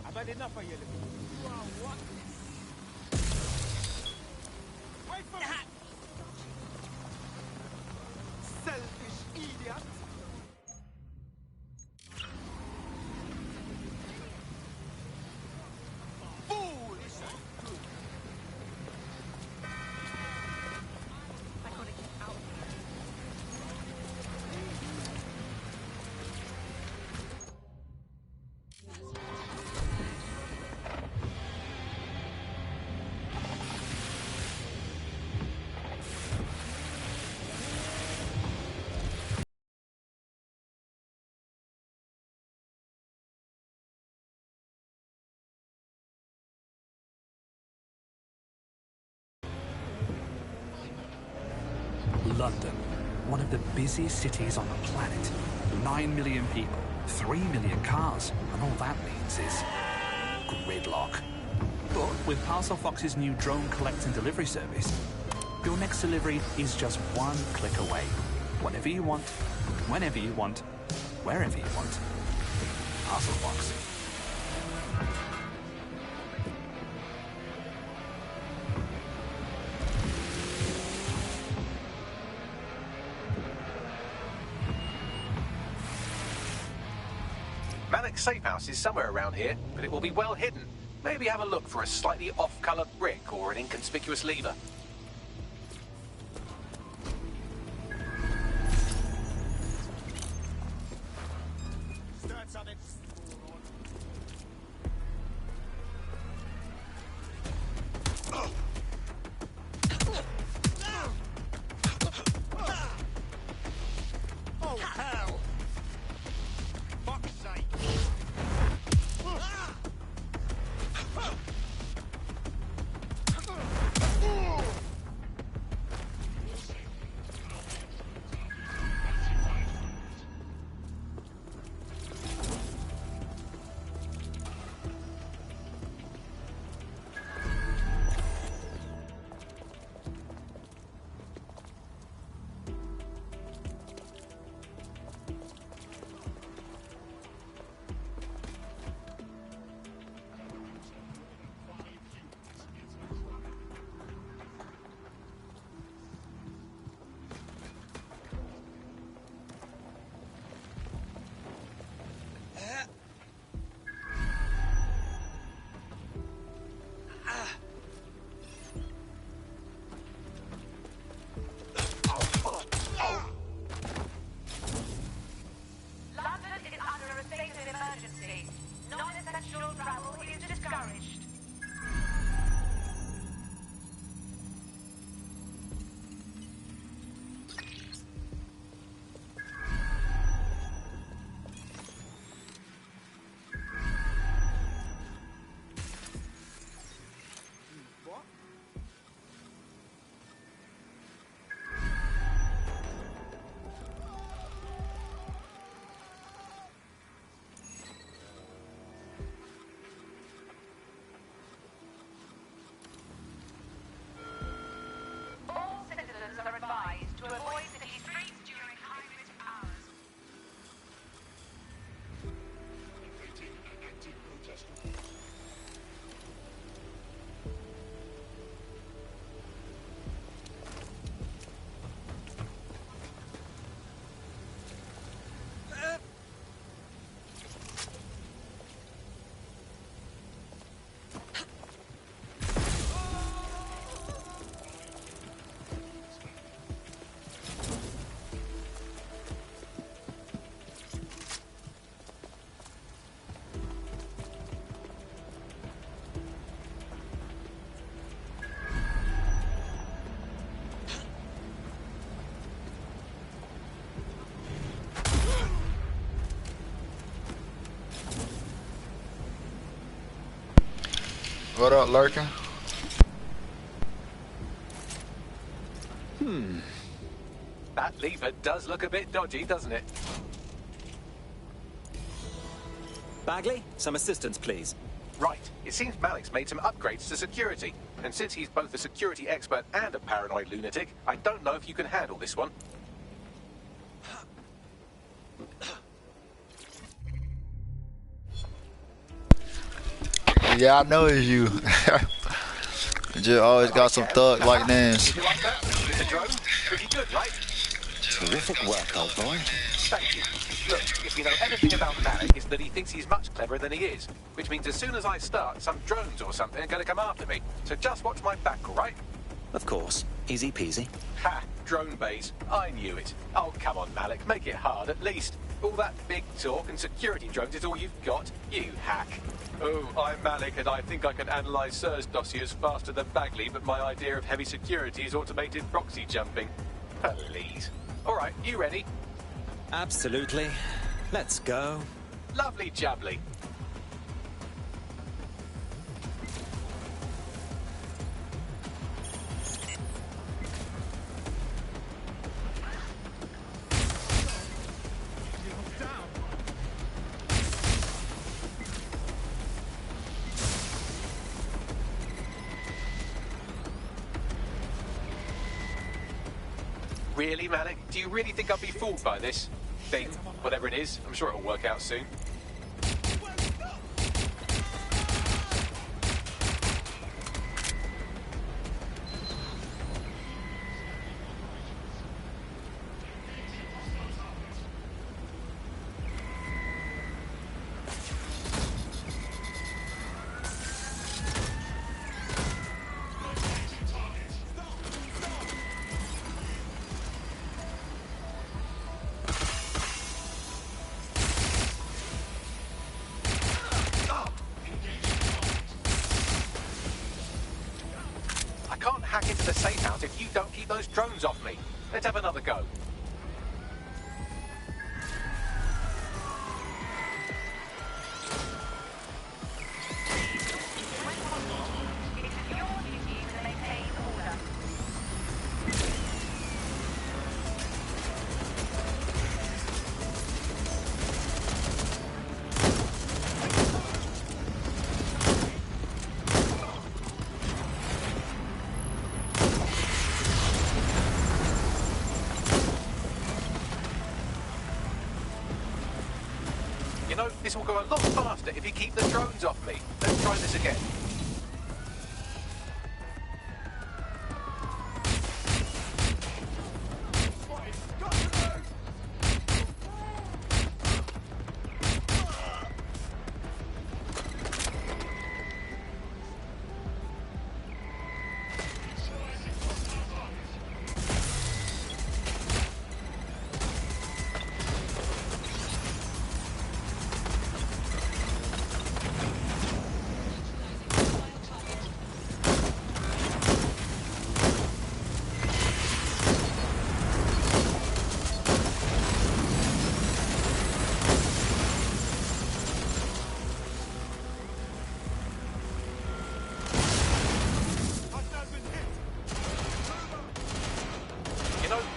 I've had enough of you. You are what? Wait for that! Selfish idiot! Foolish! I gotta get out. London, one of the busiest cities on the planet. 9 million people, 3 million cars, and all that means is gridlock. But with Parcel Fox's new drone collect and delivery service, your next delivery is just one click away. Whenever you want, whenever you want, wherever you want. Parcel Fox. Malik's safe house is somewhere around here, but it will be well hidden. Maybe have a look for a slightly off-colour brick or an inconspicuous lever. Oh, hell! Fuck's sake! What up, lurking? That lever does look a bit dodgy, doesn't it? Bagley, some assistance, please. Right. It seems Malik's made some upgrades to security. And since he's both a security expert and a paranoid lunatic, I don't know if you can handle this one. Yeah, I know it's you. Just always got some thug-like names. You like that? It's a drone? Pretty good, right? Terrific work, old boy. Thank you. Look, if you know anything about Malik, it's that he thinks he's much cleverer than he is. Which means as soon as I start, some drones or something are going to come after me. So just watch my back, all right? Of course. Easy peasy. Ha! Drone base. I knew it. Oh, come on, Malik. Make it hard, at least. All that big talk and security drones is all you've got? You hack. Oh, I'm Malik, and I think I can analyse Sir's dossiers faster than Bagley, but my idea of heavy security is automated proxy jumping. Please. All right, you ready? Absolutely. Let's go. Lovely jubbly. Really, Malik? Do you really think I'll be fooled by this thing? Whatever it is, I'm sure it'll work out soon. Hack into the safe house if you don't keep those drones off me. Let's have another go. You know, this will go a lot faster if you keep the drones off me. Let's try this again.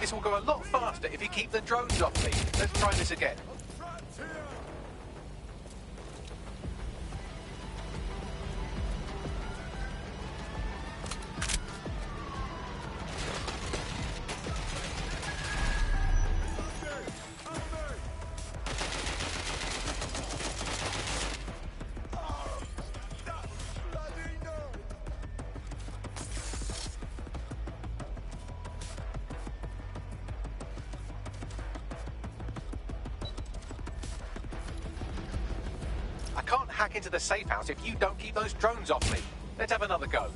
This will go a lot faster if you keep the drones off me. Let's try this again. I can't hack into the safe house if you don't keep those drones off me. Let's have another go.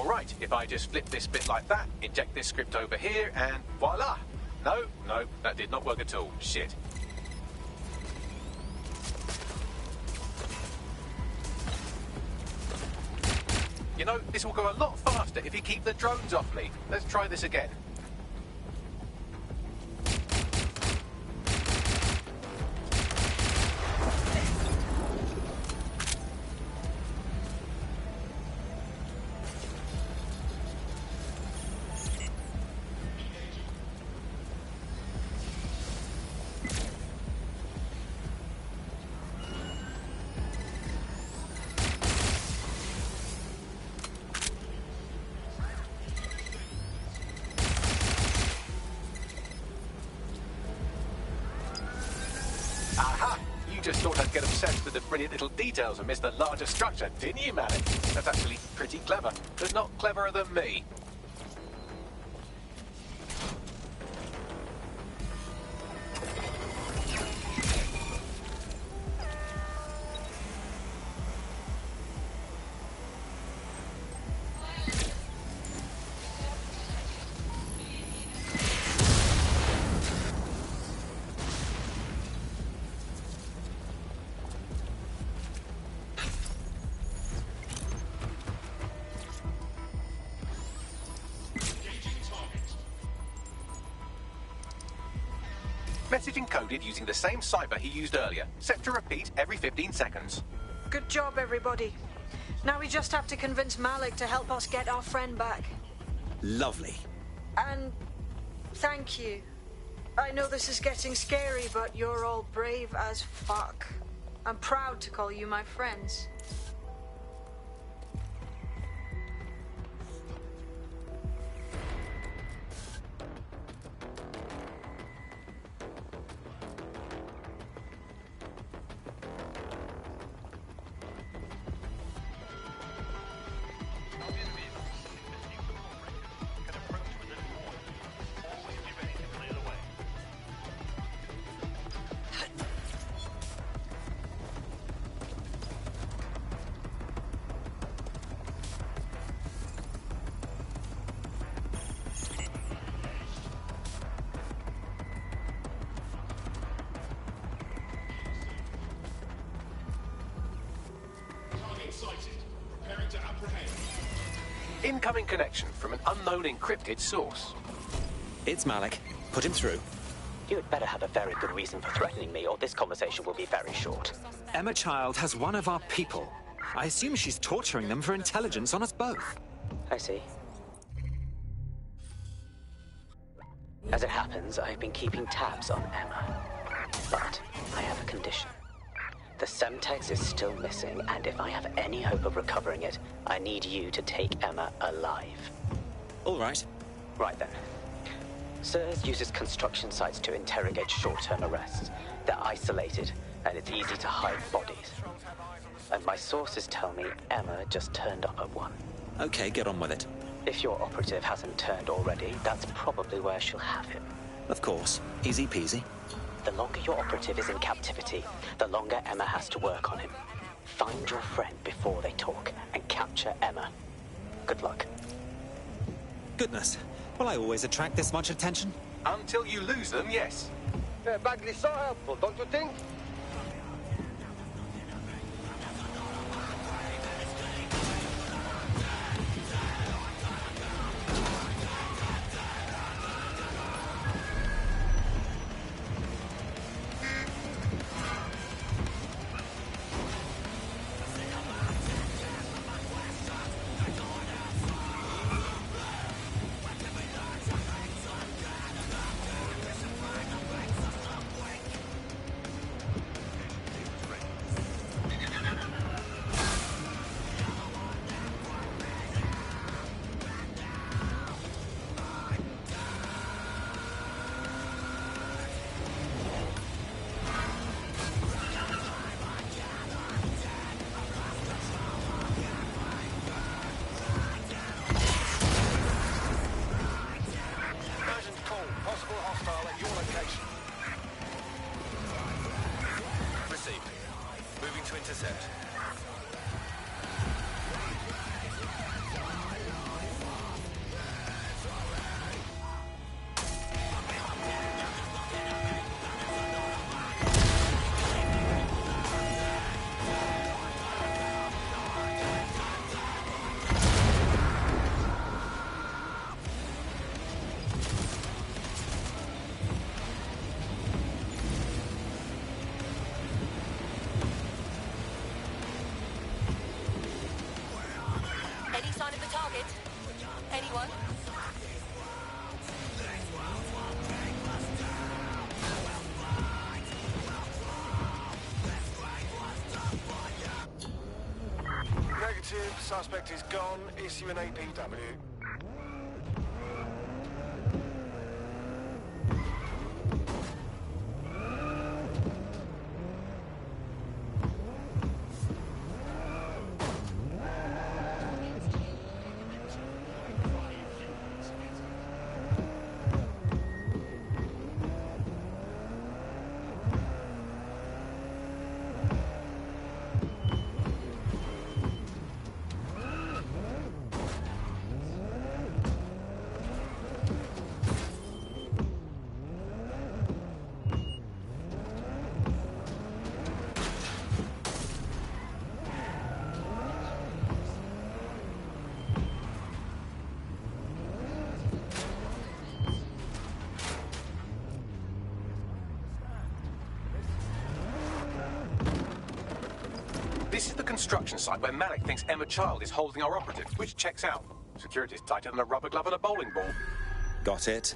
Right, if I just flip this bit like that, inject this script over here, and voila! No, that did not work at all. Shit. You know, this will go a lot faster if you keep the drones off me. Let's try this again. Aha! You just thought I'd get obsessed with the brilliant little details and miss the larger structure, didn't you, Malik? That's actually pretty clever, but not cleverer than me. Message encoded using the same cipher he used earlier, set to repeat every 15 seconds. Good job, everybody. Now we just have to convince Malik to help us get our friend back. Lovely. And thank you. I know this is getting scary, but you're all brave as fuck. I'm proud to call you my friends. Incoming connection from an unknown encrypted source. It's Malik. Put him through. You had better have a very good reason for threatening me, or this conversation will be very short. Emma Child has one of our people. I assume she's torturing them for intelligence on us both. I see. As it happens, I've been keeping tabs on Emma. But I have a condition. The Semtex is still missing, and if I have any hope of recovering it, I need you to take Emma alive. All right. Right then. SIRS uses construction sites to interrogate short-term arrests. They're isolated, and it's easy to hide bodies. And my sources tell me Emma just turned up at one. Okay, get on with it. If your operative hasn't turned already, that's probably where she'll have him. Of course. Easy peasy. The longer your operative is in captivity, the longer Emma has to work on him. Find your friend before they talk, and capture Emma. Good luck. Goodness. Will I always attract this much attention? Until you lose them, yes. Bagley's so helpful, don't you think? Anyone? Negative. Suspect is gone. Issue an APW. This is the construction site where Malik thinks Emma Child is holding our operative, which checks out. Security's tighter than a rubber glove and a bowling ball. Got it.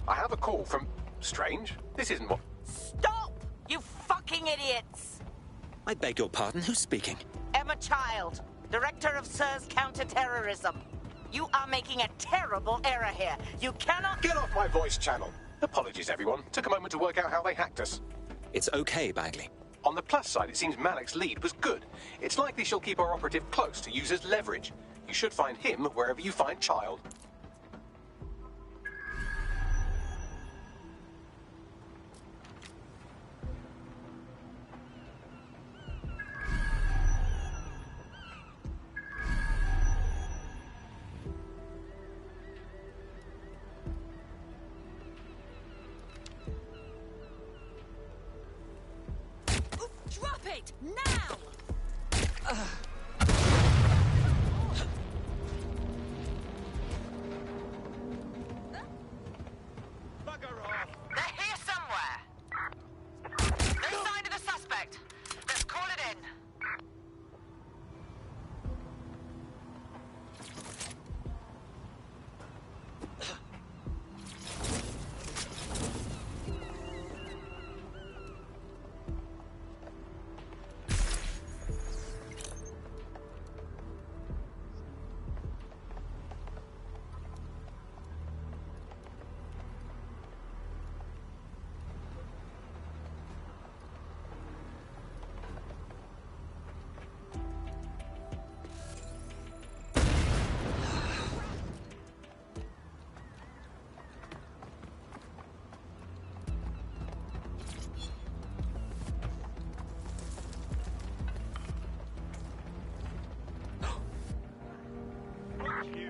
I have a call from... Strange. This isn't what... Stop! You fucking idiots! I beg your pardon, who's speaking? Emma Child, Director of SIR's Counter-Terrorism. You are making a terrible error here. You cannot... Get off my voice channel. Apologies, everyone. Took a moment to work out how they hacked us. It's okay, Bagley. On the plus side, it seems Malik's lead was good. It's likely she'll keep our operative close to use as leverage. You should find him wherever you find Child. Drop it! Now! Bugger off! They're here somewhere! No sign of the suspect! Let's call it in!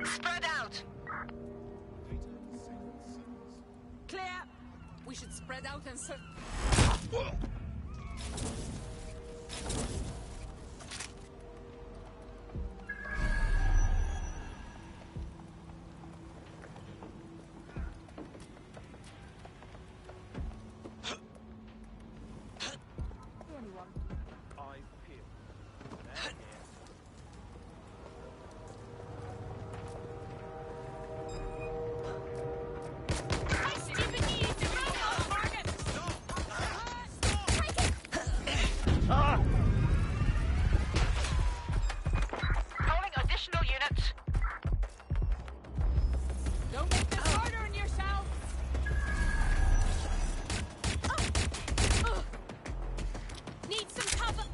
Spread out! Clear! We should spread out and search. Calling additional units. Don't make this harder on yourselves! Need some cover!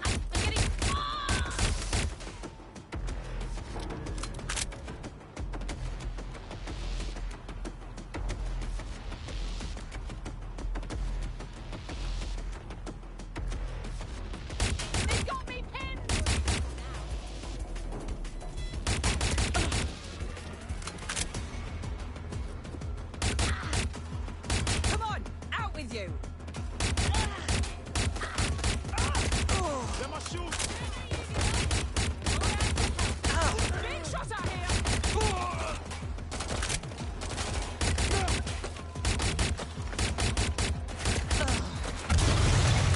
I'm getting... They got me pinned! Come on, out with you! Let my shoes! Big shot out here! They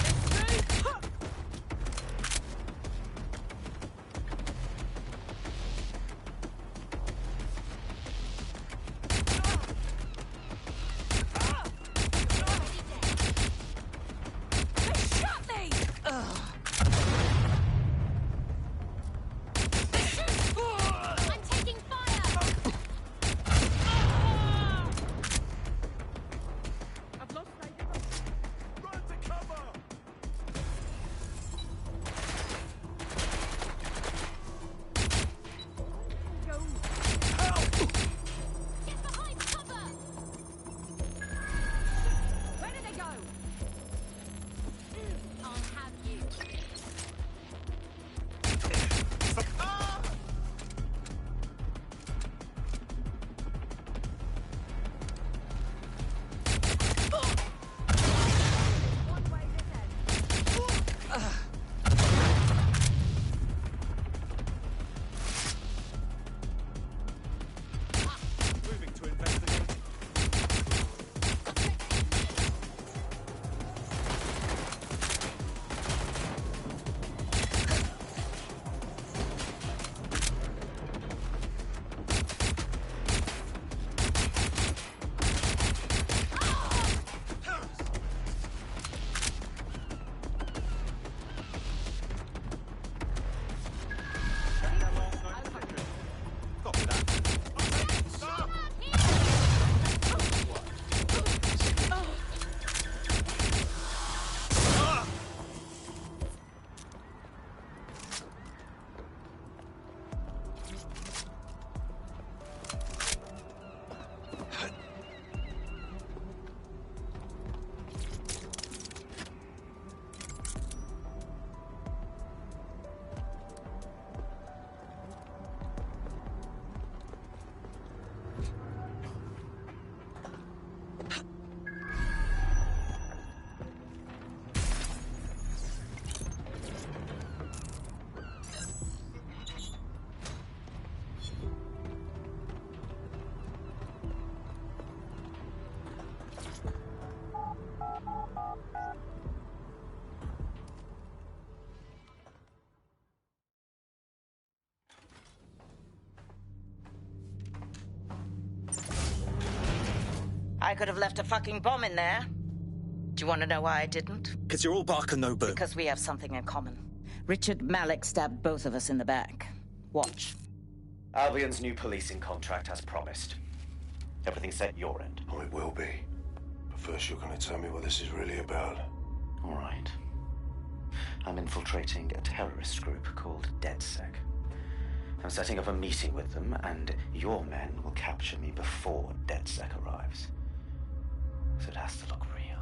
shot me! I'm taking fire! I could have left a fucking bomb in there. Do you want to know why I didn't? Because you're all bark and no boo. Because we have something in common. Richard Malik stabbed both of us in the back. Watch. Albion's new policing contract as promised. Everything set your end. Oh, it will be. But first you're going to tell me what this is really about. All right. I'm infiltrating a terrorist group called DedSec. I'm setting up a meeting with them, and your men will capture me before DedSec arrives. So it has to look real.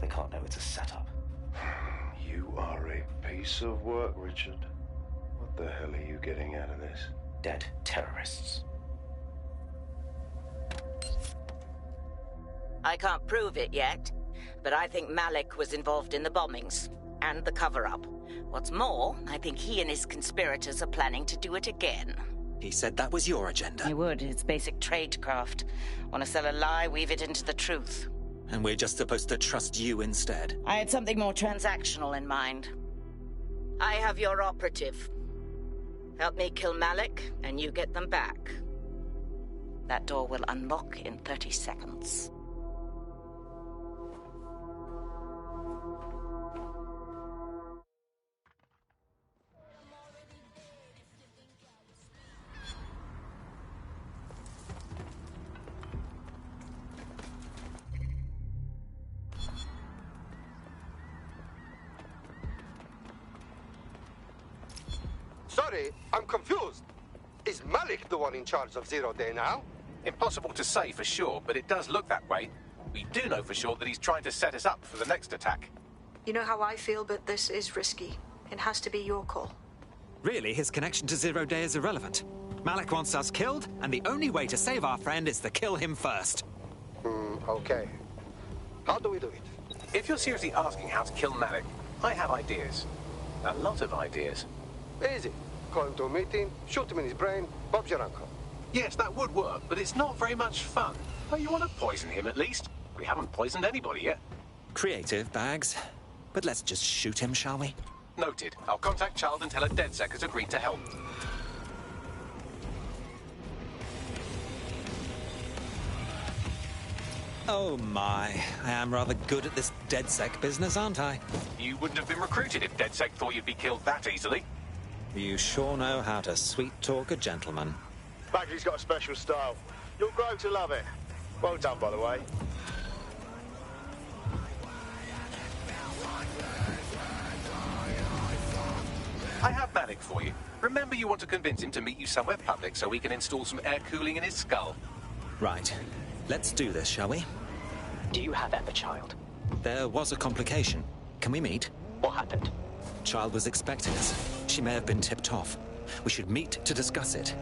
They can't know it's a setup. You are a piece of work, Richard. What the hell are you getting out of this? Dead terrorists. I can't prove it yet, but I think Malik was involved in the bombings and the cover-up. What's more, I think he and his conspirators are planning to do it again. He said that was your agenda. I would. It's basic tradecraft. Want to sell a lie, weave it into the truth. And we're just supposed to trust you instead. I had something more transactional in mind. I have your operative. Help me kill Malik, and you get them back. That door will unlock in 30 seconds. Sorry, I'm confused. Is Malik the one in charge of Zero Day now? Impossible to say for sure, but it does look that way. We do know for sure that he's trying to set us up for the next attack. You know how I feel, but this is risky. It has to be your call. Really, his connection to Zero Day is irrelevant. Malik wants us killed, and the only way to save our friend is to kill him first. Okay. How do we do it? If you're seriously asking how to kill Malik, I have ideas. A lot of ideas. Easy. Call him to a meeting, shoot him in his brain, Bob's your uncle. Yes, that would work, but it's not very much fun. Oh, you want to poison him at least? We haven't poisoned anybody yet. Creative, Bags. But let's just shoot him, shall we? Noted. I'll contact Child and tell her DedSec has agreed to help. Oh my, I am rather good at this DedSec business, aren't I? You wouldn't have been recruited if DedSec thought you'd be killed that easily. You sure know how to sweet-talk a gentleman. Bagley's got a special style. You'll grow to love it. Well done, by the way. I have Malik for you. Remember, you want to convince him to meet you somewhere public so we can install some air cooling in his skull. Right. Let's do this, shall we? Do you have Emma, Child? There was a complication. Can we meet? What happened? Child was expecting us. She may have been tipped off. We should meet to discuss it.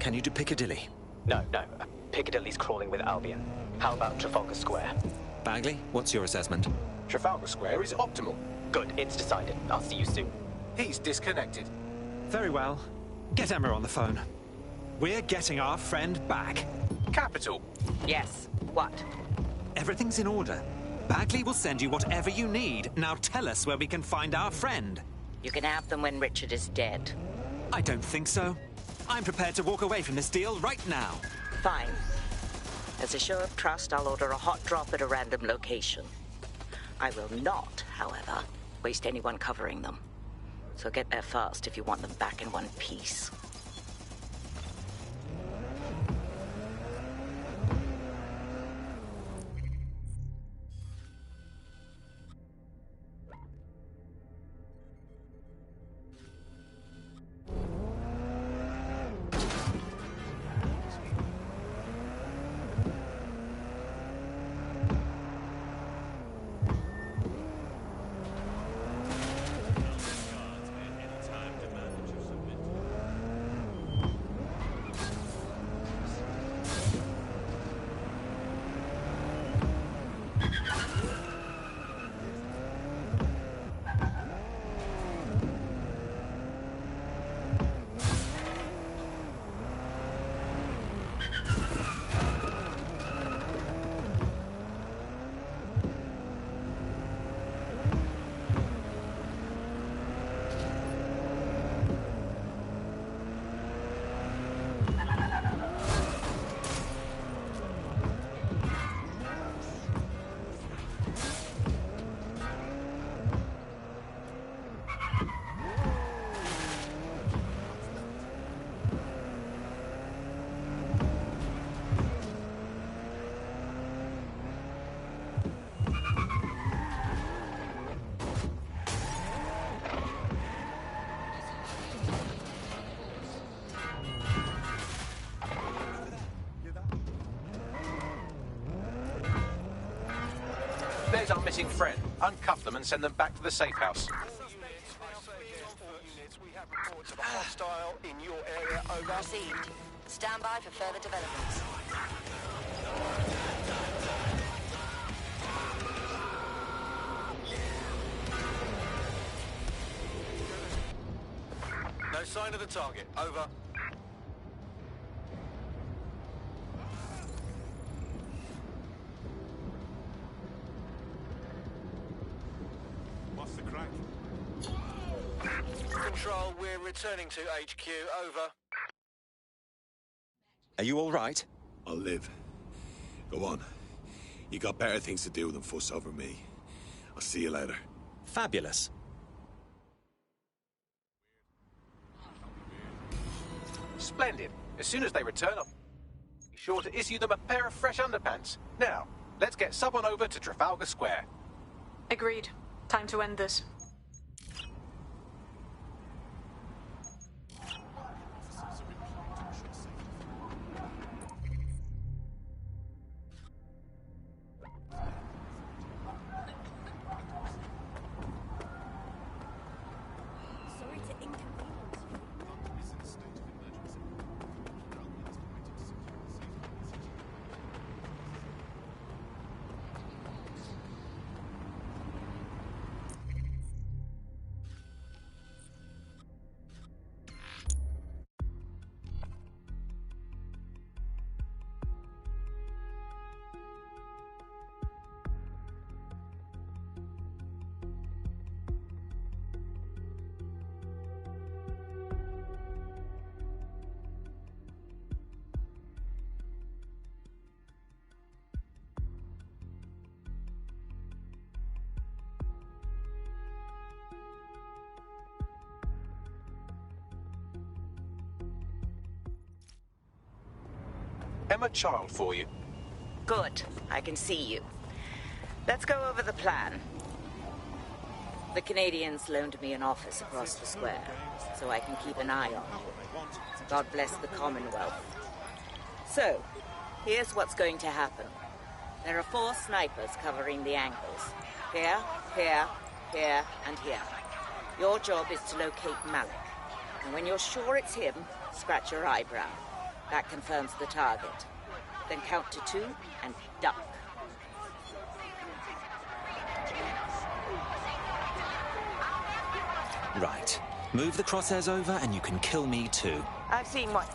Can you do Piccadilly? No. Piccadilly's crawling with Albion. How about Trafalgar Square? Bagley, what's your assessment? Trafalgar Square is optimal. Good, it's decided. I'll see you soon. He's disconnected. Very well. Get Emma on the phone. We're getting our friend back. Capital. Yes. What? Everything's in order. Bagley will send you whatever you need. Now tell us where we can find our friend. You can have them when Richard is dead. I don't think so. I'm prepared to walk away from this deal right now. Fine. As a show of trust, I'll order a hot drop at a random location. I will not, however, waste anyone covering them. So get there fast if you want them back in one piece. Where's our missing friend? Uncuff them and send them back to the safe house. Hostile in your area, over. Received. Stand by for further developments. No sign of the target, over. What's the crack? Control, we're returning to HQ, over. Are you all right? I'll live. Go on. You got better things to do than fuss over me. I'll see you later. Fabulous. Splendid. As soon as they return, I'll be sure to issue them a pair of fresh underpants. Now, let's get someone over to Trafalgar Square. Agreed. Time to end this. Emma Child for you. Good. I can see you. Let's go over the plan. The Canadians loaned me an office across the square, so I can keep an eye on you. God bless the Commonwealth. So, here's what's going to happen. There are 4 snipers covering the angles. Here, here, here, and here. Your job is to locate Malik. And when you're sure it's him, scratch your eyebrow. That confirms the target. Then count to 2 and duck. Right. Move the crosshairs over and you can kill me too. I've seen what...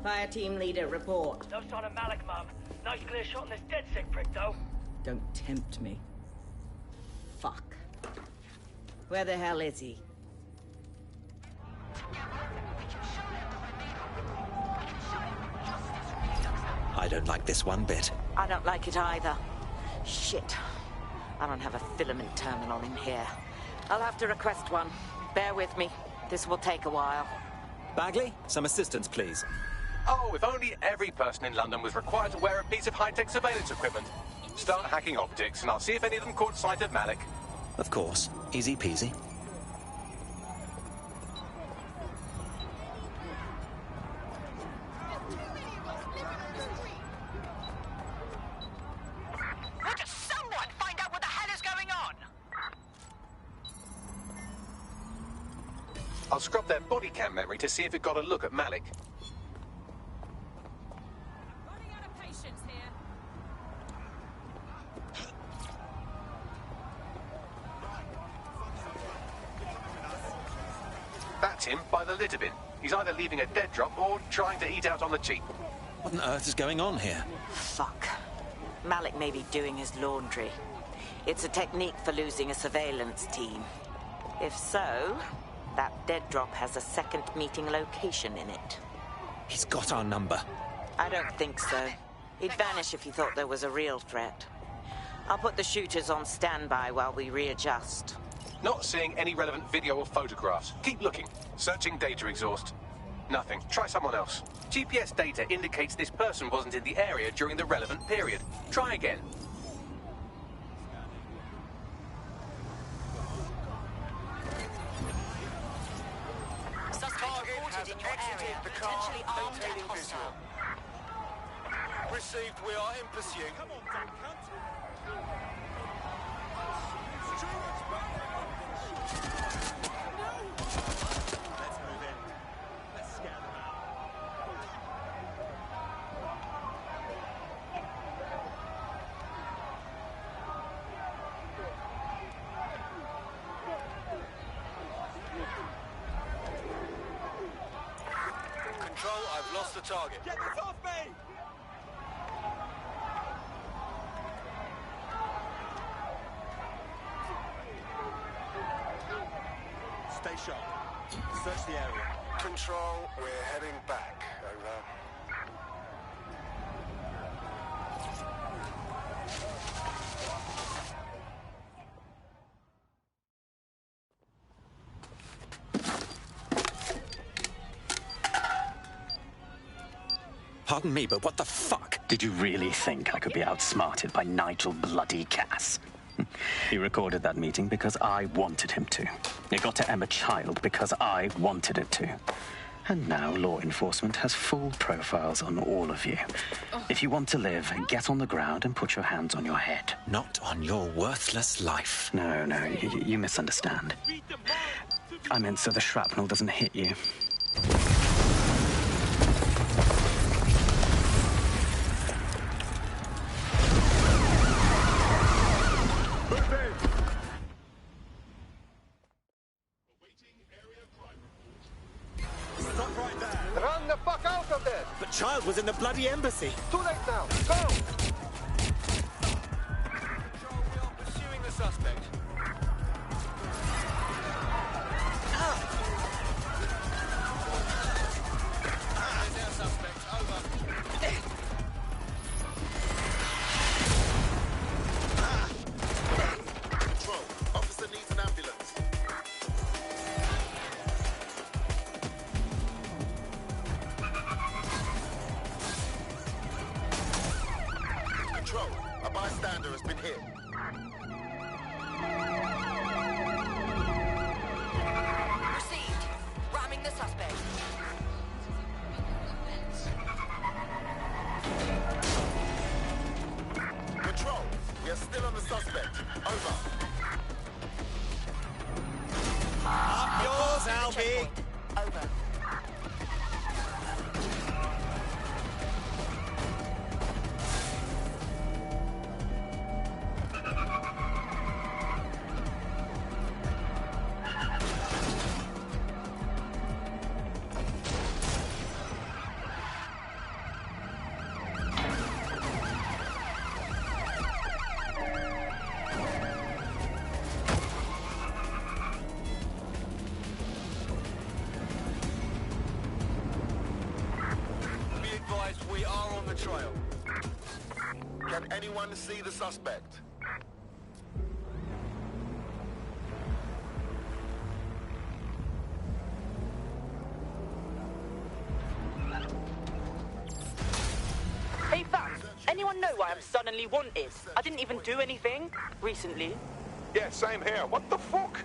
Fire team leader, report. No sign of Malik, Mum. Nice clear shot on this dead sick prick, though. Don't tempt me. Fuck. Where the hell is he? I don't like this one bit. I don't like it either. Shit. I don't have a filament terminal in here. I'll have to request one. Bear with me. This will take a while. Bagley, some assistance, please. Oh, if only every person in London was required to wear a piece of high-tech surveillance equipment. Start hacking optics, and I'll see if any of them caught sight of Malik. Of course. Easy peasy. Would someone find out what the hell is going on? I'll scrub their body cam memory to see if it got a look at Malik. Running out of patience here. That's him by the litter bin. He's either leaving a dead drop or trying to eat out on the cheap. What on earth is going on here? Fuck. Malik may be doing his laundry. It's a technique for losing a surveillance team. If so, that dead drop has a second meeting location in it. He's got our number. I don't think so. He'd vanish if he thought there was a real threat. I'll put the shooters on standby while we readjust. Not seeing any relevant video or photographs. Keep looking. Searching data exhaust. Nothing. Try someone else. GPS data indicates this person wasn't in the area during the relevant period. Try again. Suspect reported in your area, potentially armed and hostile. Received, we are in pursuit. Come on, dumb cunt. Let's move in. Let's scare them out. Control, I've lost the target. Get this off me! Stay sharp. Search the area. Control, we're heading back. Over. Pardon me, but what the fuck? Did you really think I could be outsmarted by Nigel bloody Cass? He recorded that meeting because I wanted him to. It got to Emma Child because I wanted it to. And now law enforcement has full profiles on all of you. If you want to live, get on the ground and put your hands on your head. Not on your worthless life. No, you misunderstand. I meant so the shrapnel doesn't hit you. Stop right there. Run the fuck out of there! But Child was in the bloody embassy. Too late now. Go! Control, we are pursuing the suspect. There's our suspect. Over. Control, officer needs an ambulance. Control, a bystander has been hit. Received. Ramming the suspect. Control, we are still on the suspect. Over. Up yours, Albie. Over. Be advised, we are on the trail. Can anyone see the suspect? Hey fam, anyone know why I'm suddenly wanted? I didn't even do anything recently. Yeah, same here. What the fuck?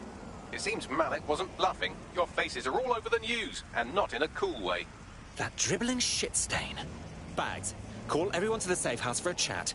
It seems Malik wasn't bluffing. Your faces are all over the news, and not in a cool way. That dribbling shit stain. Bags, call everyone to the safe house for a chat.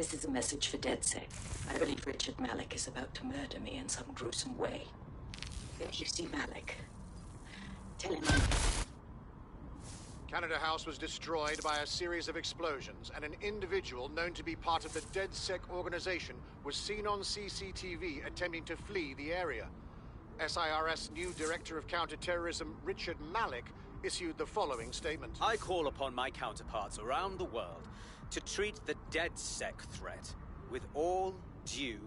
This is a message for DedSec. I believe Richard Malik is about to murder me in some gruesome way. If you see Malik, tell him Canada House was destroyed by a series of explosions, and an individual known to be part of the DedSec organization was seen on CCTV attempting to flee the area. SIRS new Director of Counterterrorism, Richard Malik, issued the following statement. I call upon my counterparts around the world to treat the DedSec threat with all due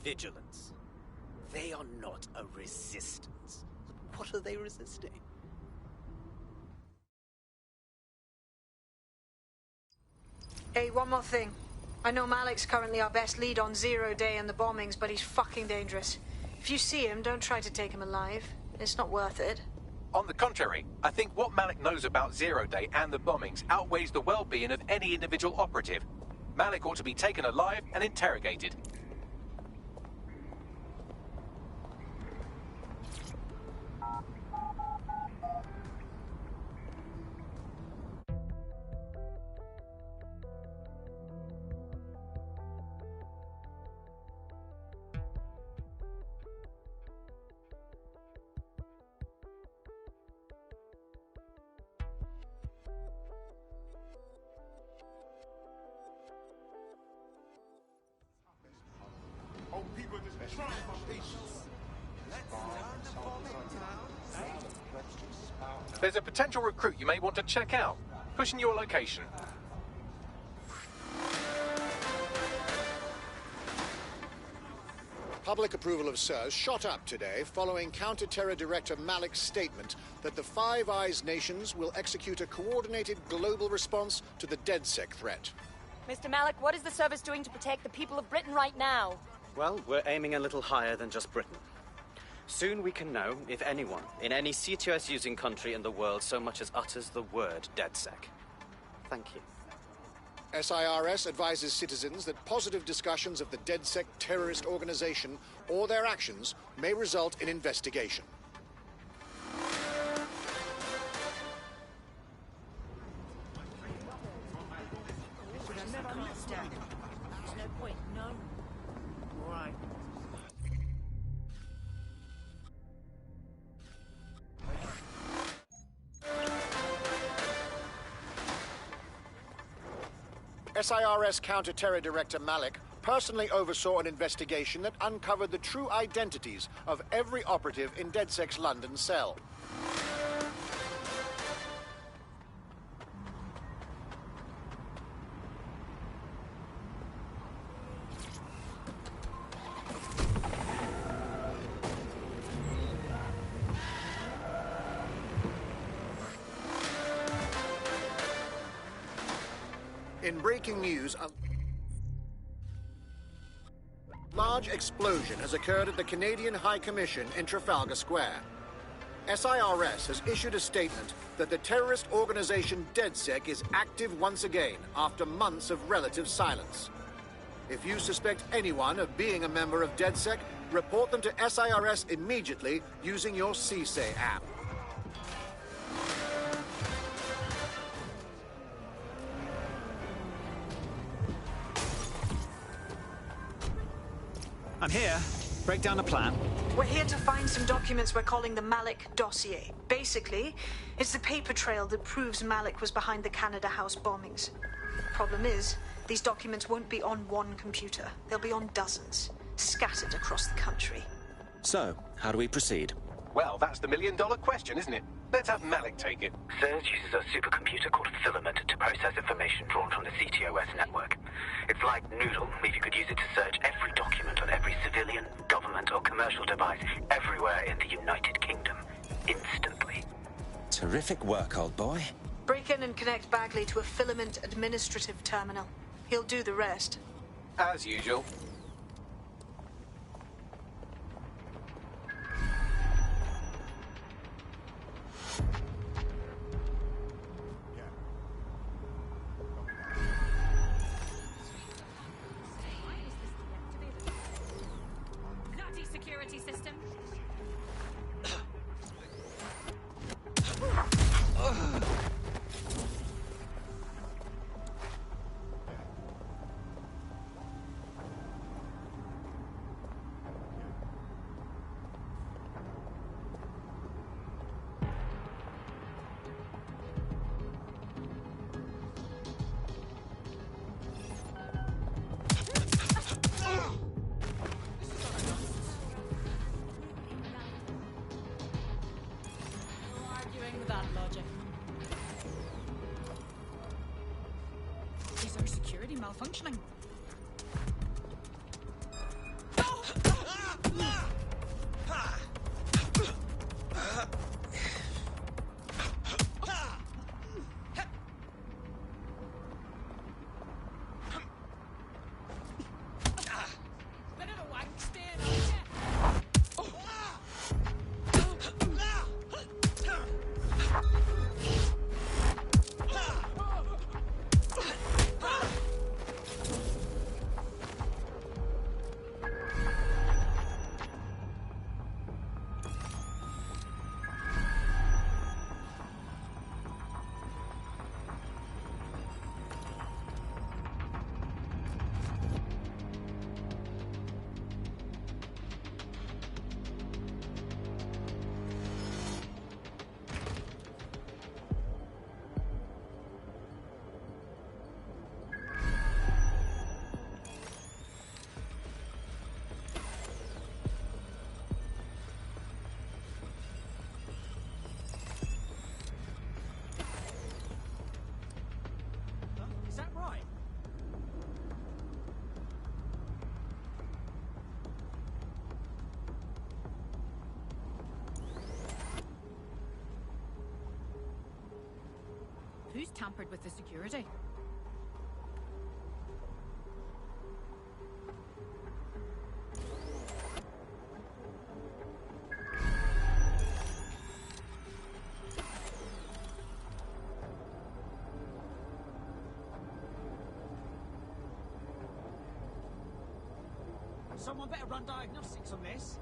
vigilance. They are not a resistance. What are they resisting? Hey, one more thing. I know Malik's currently our best lead on Zero Day and the bombings, but he's fucking dangerous. If you see him, don't try to take him alive. It's not worth it. On the contrary, I think what Malik knows about Zero Day and the bombings outweighs the well-being of any individual operative. Malik ought to be taken alive and interrogated. There's a potential recruit you may want to check out. Pushing your location. Public approval of SIRS shot up today following Counter-Terror Director Malik's statement that the Five Eyes nations will execute a coordinated global response to the DedSec threat. Mr. Malik, what is the service doing to protect the people of Britain right now? Well, we're aiming a little higher than just Britain. Soon we can know if anyone in any CTOS-using country in the world so much as utters the word DedSec. Thank you. SIRS advises citizens that positive discussions of the DedSec terrorist organization or their actions may result in investigation. There's no point, no. All right. SIRS Counter-Terror Director Malik personally oversaw an investigation that uncovered the true identities of every operative in DedSec's London cell. In breaking news, a large explosion has occurred at the Canadian High Commission in Trafalgar Square. SIRS has issued a statement that the terrorist organization DedSec is active once again after months of relative silence. If you suspect anyone of being a member of DedSec, report them to SIRS immediately using your CSAY app. I'm here. Break down the plan. We're here to find some documents we're calling the Malik dossier. Basically, it's the paper trail that proves Malik was behind the Canada House bombings. Problem is, these documents won't be on one computer. They'll be on dozens, scattered across the country. So, how do we proceed? Well, that's the million-dollar question, isn't it? Let's have Malik take it. SIRS uses a supercomputer called Filament to process information drawn from the CTOS network. It's like Noodle, if you could use it to search every document on every civilian, government or commercial device everywhere in the United Kingdom, instantly. Terrific work, old boy. Break in and connect Bagley to a Filament administrative terminal. He'll do the rest. As usual. Nutty security system. malfunctioning. Bit of a wank stand, aren't ya? Is that right? Who's tampered with the security? Someone better run diagnostics on this.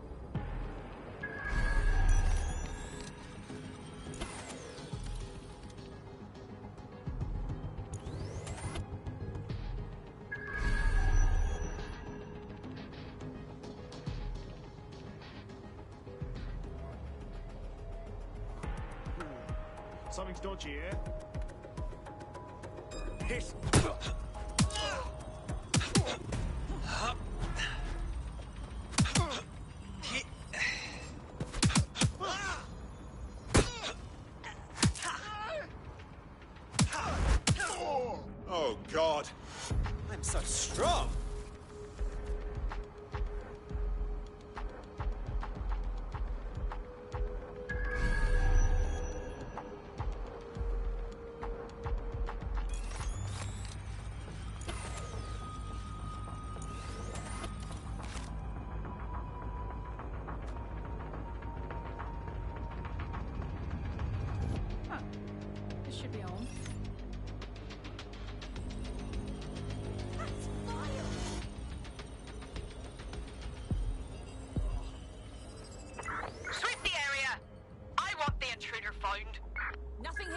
Something's dodgy here. Hit! Oh, God. I'm so strong. Huh. This should be on. That's vile! Sweep the area! I want the intruder found. Nothing here.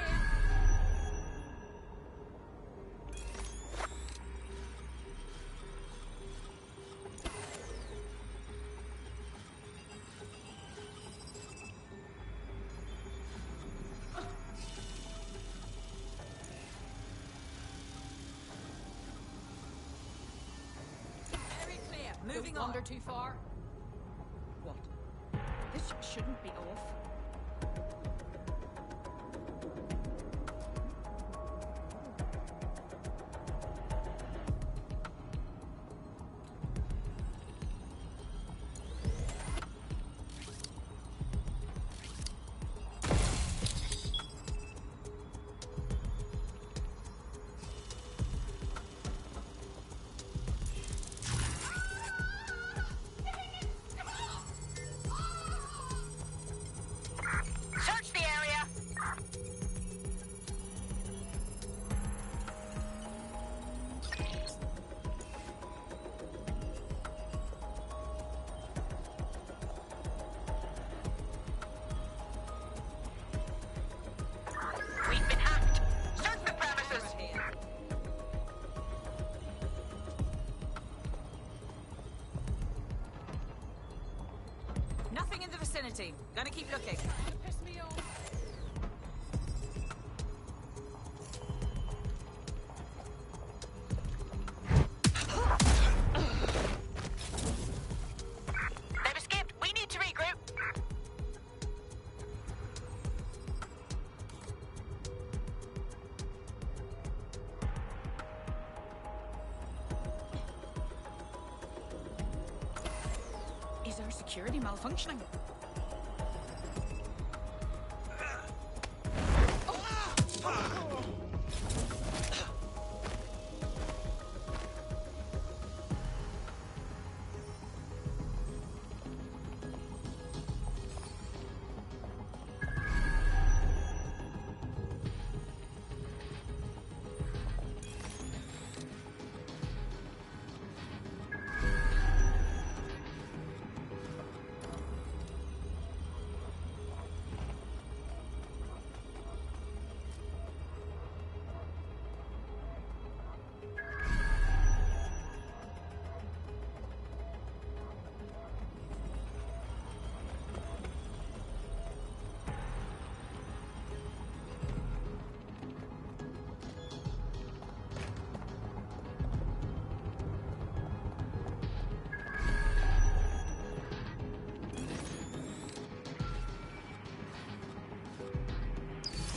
Very clear. Moving on. Wander too far. What? This shouldn't be off. Search the area! We've been hacked. Search the premises. Nothing in the vicinity. Gonna keep looking. Piss me off. They've escaped. We need to regroup. There's security malfunctioning.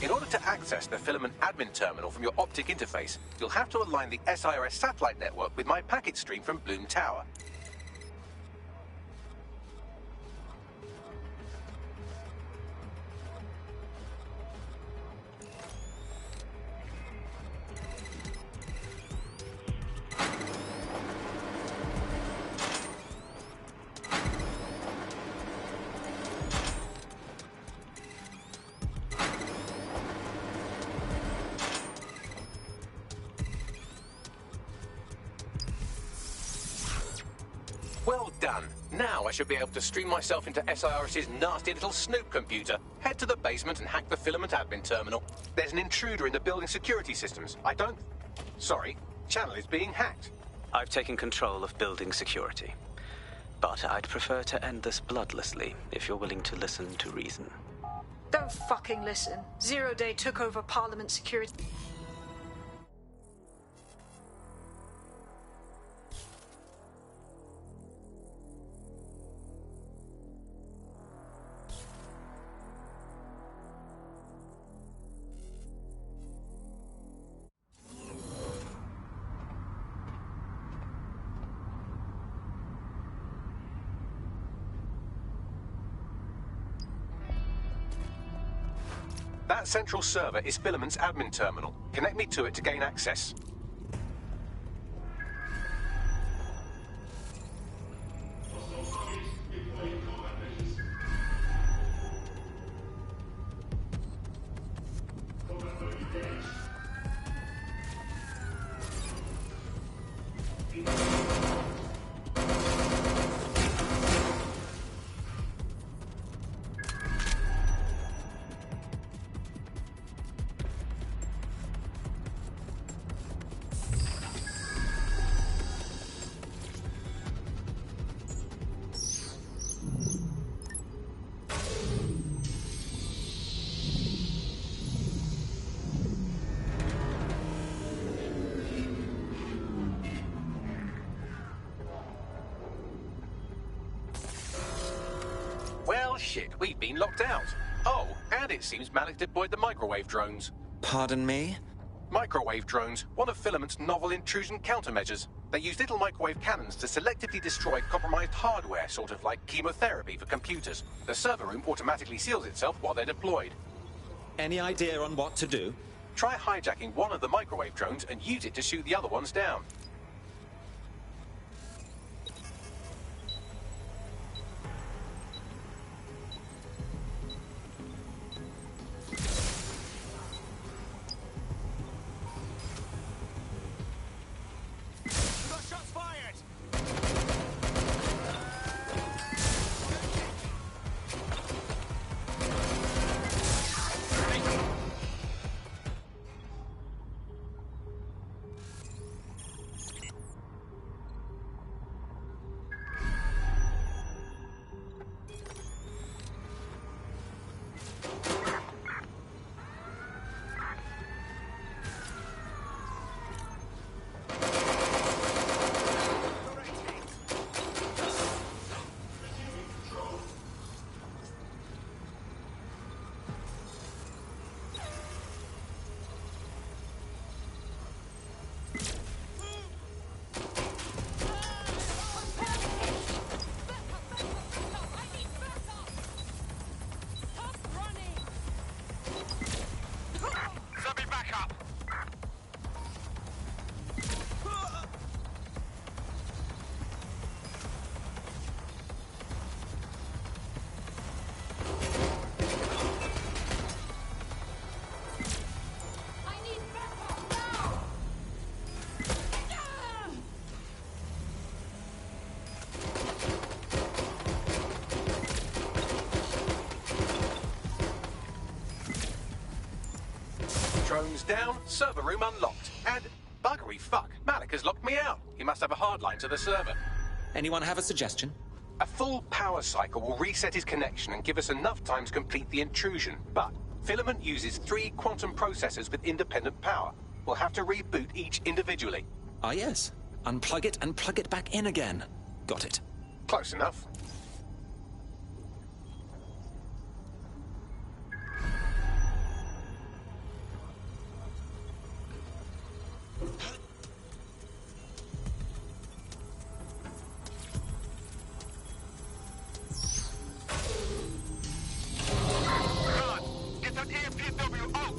In order to access the filament admin terminal from your optic interface, you'll have to align the SIRS satellite network with my packet stream from Bloom Tower. Well done. Now I should be able to stream myself into SIRS's nasty little snoop computer, head to the basement and hack the filament admin terminal. There's an intruder in the building security systems. Sorry, channel is being hacked. I've taken control of building security. But I'd prefer to end this bloodlessly, if you're willing to listen to reason. Don't fucking listen. Zero Day took over Parliament security. That central server is Filament's admin terminal. Connect me to it to gain access. Well, shit, we've been locked out. Oh, and it seems Malik deployed the microwave drones. Pardon me? Microwave drones, one of Filament's novel intrusion countermeasures. They use little microwave cannons to selectively destroy compromised hardware, sort of like chemotherapy for computers. The server room automatically seals itself while they're deployed. Any idea on what to do? Try hijacking one of the microwave drones and use it to shoot the other ones down. Drones down, server room unlocked. And, buggery fuck, Malik has locked me out. He must have a hard line to the server. Anyone have a suggestion? A full power cycle will reset his connection and give us enough time to complete the intrusion. But Filament uses 3 quantum processors with independent power. We'll have to reboot each individually. Ah, yes. Unplug it and plug it back in again. Got it. Close enough. Get that AMPW out!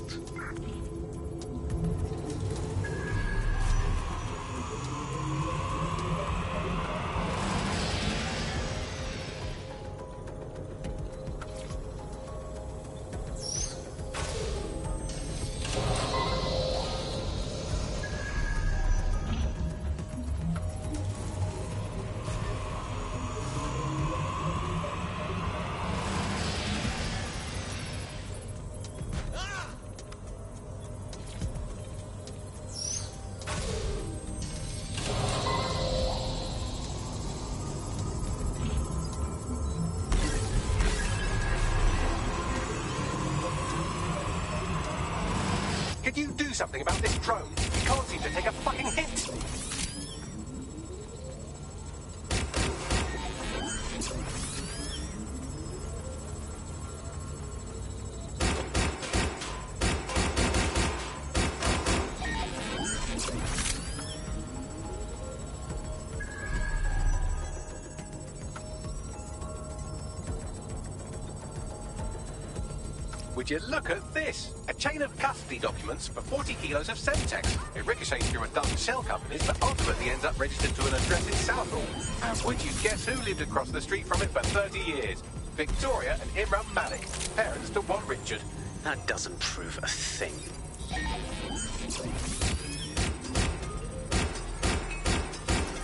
Could you do something about this drone? You can't seem to take a fucking hit! Would you look at this? A chain of custody documents for 40 kilos of Semtex. It ricochets through a dozen shell companies, but ultimately ends up registered to an address in Southall. And would you guess who lived across the street from it for 30 years? Victoria and Imran Malik, parents to one Richard. That doesn't prove a thing.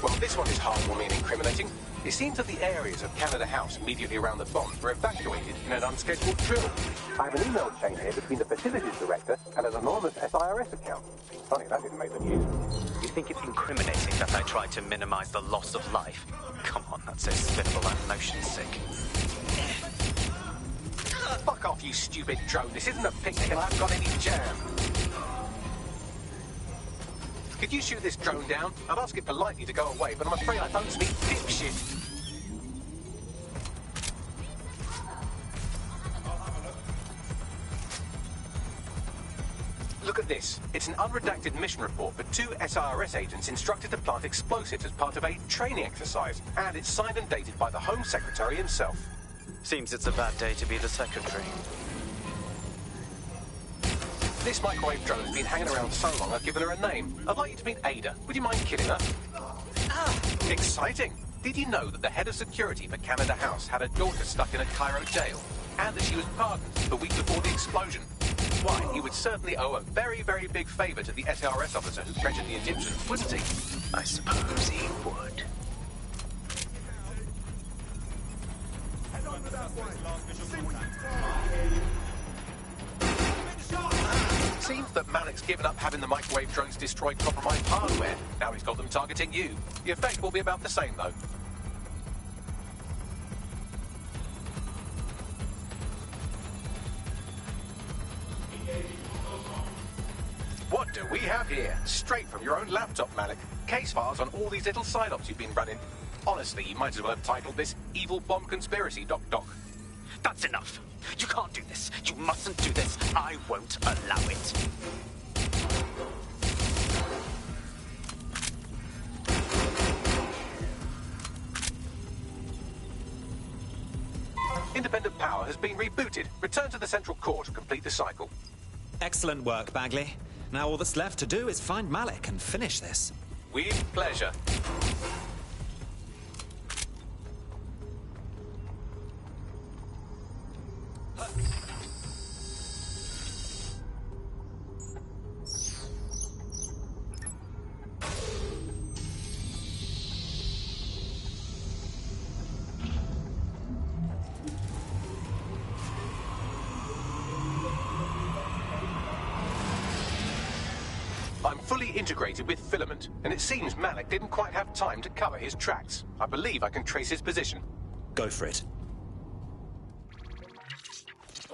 Well, this one is heartwarming and incriminating. It seems that the areas of Canada House immediately around the bombs were evacuated in an unscheduled drill. I have an email chain here between the facilities director and an anonymous SIRS account. Funny, that didn't make the news. You think it's incriminating that I tried to minimize the loss of life? Come on, that's so spiffle and motion sick. Fuck off, you stupid drone. This isn't a picnic and I haven't got any jam. Could you shoot this drone down? I'd ask it politely to go away, but I'm afraid I don't speak dipshit. Look at this. It's an unredacted mission report for 2 SIRS agents instructed to plant explosives as part of a training exercise. And it's signed and dated by the Home Secretary himself. Seems it's a bad day to be the Secretary. This microwave drone's been hanging around so long I've given her a name. I'd like you to meet Ada. Would you mind killing her? Exciting! Did you know that the head of security for Canada House had a daughter stuck in a Cairo jail? And that she was pardoned the week before the explosion? Why, he would certainly owe a very, very big favour to the SRS officer who pressured the Egyptians, wouldn't he? I suppose he would. Seems that Malik's given up having the microwave drones destroy compromised hardware. Now he's got them targeting you. The effect will be about the same, though. What do we have here? Straight from your own laptop, Malik. Case files on all these little side-ops you've been running. Honestly, you might as well have titled this Evil Bomb Conspiracy, Doc. That's enough. You can't do this. You mustn't do this. I won't allow it. Independent power has been rebooted. Return to the central core to complete the cycle. Excellent work, Bagley. Now all that's left to do is find Malik and finish this. With pleasure. integrated with Filament, and it seems Malik didn't quite have time to cover his tracks. I believe I can trace his position. Go for it.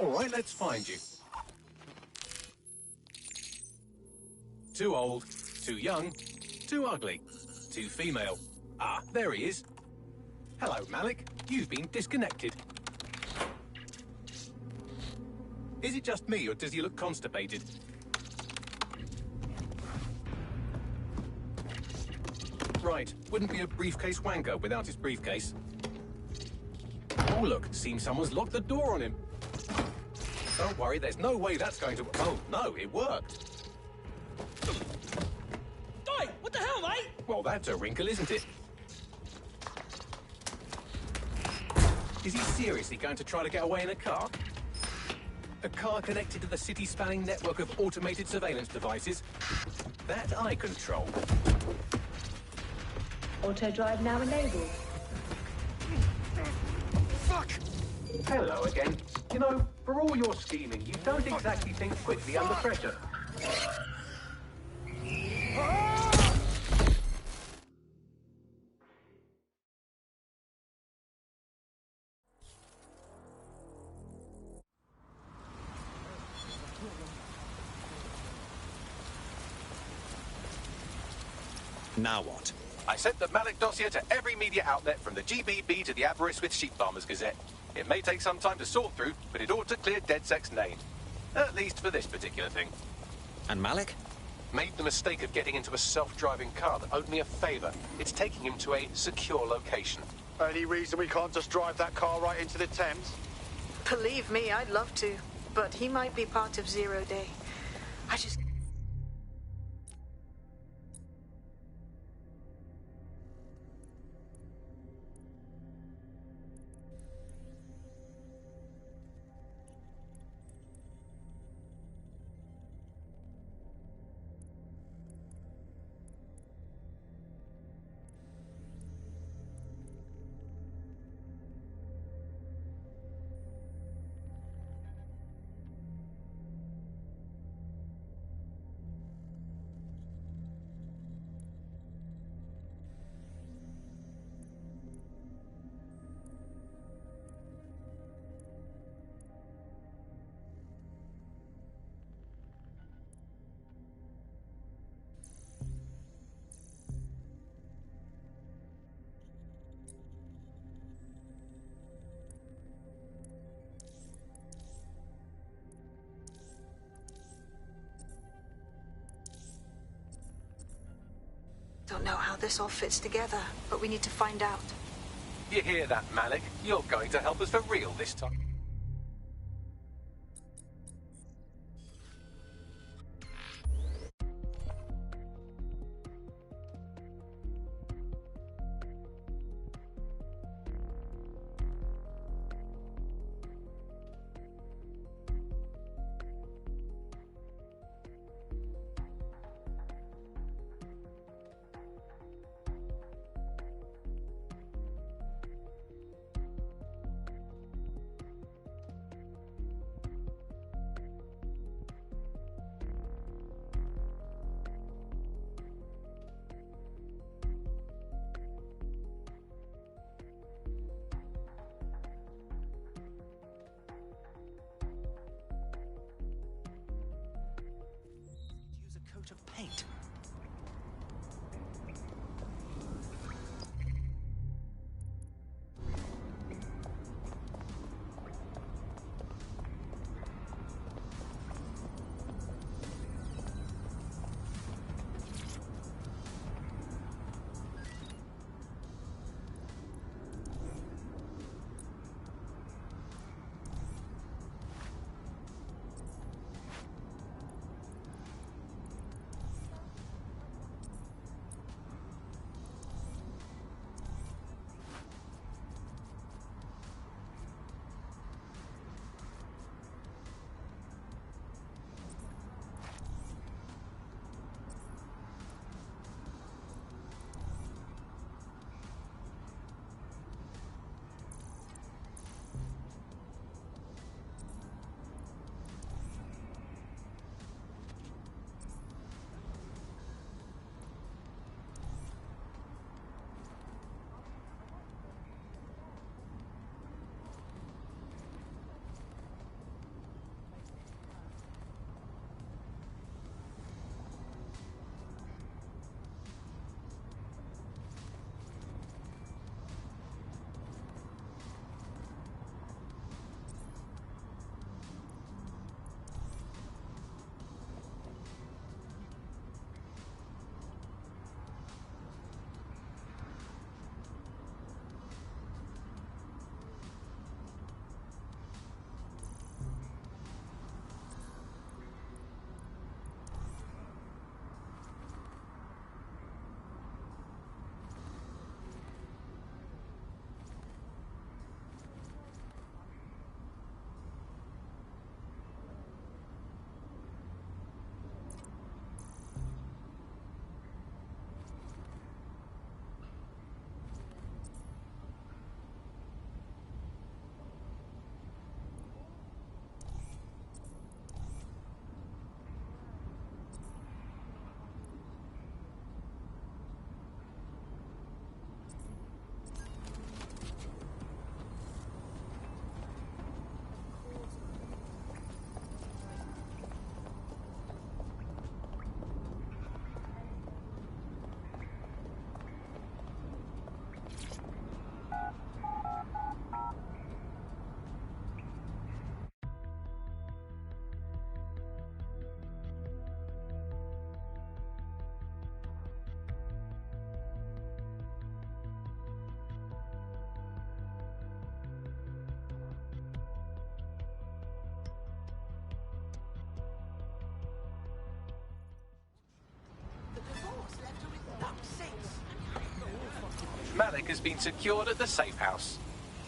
All right, let's find you. Too old, too young, too ugly, too female. Ah, there he is. Hello, Malik. You've been disconnected. Is it just me, or does he look constipated? Right, wouldn't be a briefcase wanker without his briefcase. Oh, look, seems someone's locked the door on him. Don't worry, there's no way that's going to... Oh, no, it worked. Oi, what the hell, mate? Well, that's a wrinkle, isn't it? Is he seriously going to try to get away in a car? A car connected to the city-spanning network of automated surveillance devices? That I control. Auto drive now enabled. Fuck! Hello again. You know, for all your scheming, you don't exactly think quickly under pressure. Now what? I sent the Malik dossier to every media outlet from the GBB to the Aberystwyth Sheep Farmers Gazette. It may take some time to sort through, but it ought to clear DedSec's name. At least for this particular thing. And Malik? Made the mistake of getting into a self-driving car that owed me a favor. It's taking him to a secure location. Any reason we can't just drive that car right into the Thames? Believe me, I'd love to. But he might be part of Zero Day. I just... Don't know how this all fits together, but we need to find out. You hear that, Malik? You're going to help us for real this time. Malik has been secured at the safe house.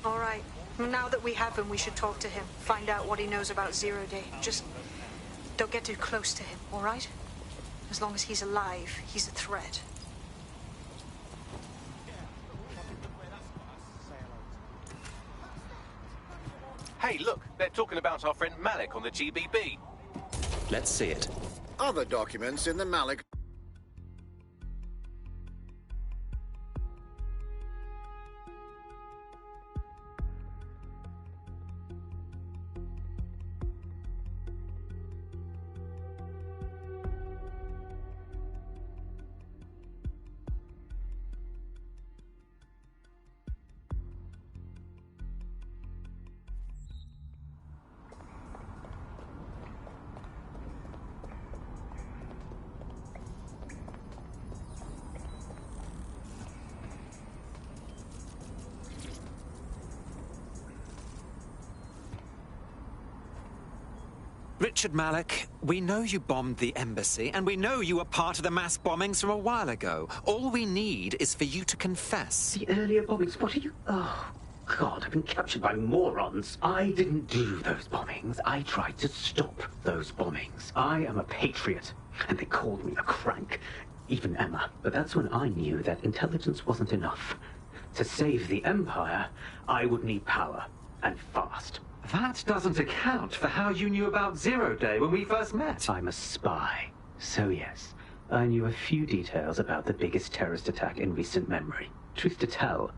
All right. Now that we have him, we should talk to him. Find out what he knows about Zero Day. Just don't get too close to him, all right? As long as he's alive, he's a threat. Hey, look, they're talking about our friend Malik on the GBB. Let's see it. Other documents in the Malik... Richard Malik, we know you bombed the embassy, and we know you were part of the mass bombings from a while ago. All we need is for you to confess. The earlier bombings, what are you... Oh, God, I've been captured by morons. I didn't do those bombings. I tried to stop those bombings. I am a patriot, and they called me a crank. Even Emma. But that's when I knew that intelligence wasn't enough. To save the Empire, I would need power, and fast. That doesn't account for how you knew about Zero Day when we first met. I'm a spy. So yes, I knew a few details about the biggest terrorist attack in recent memory. Truth to tell,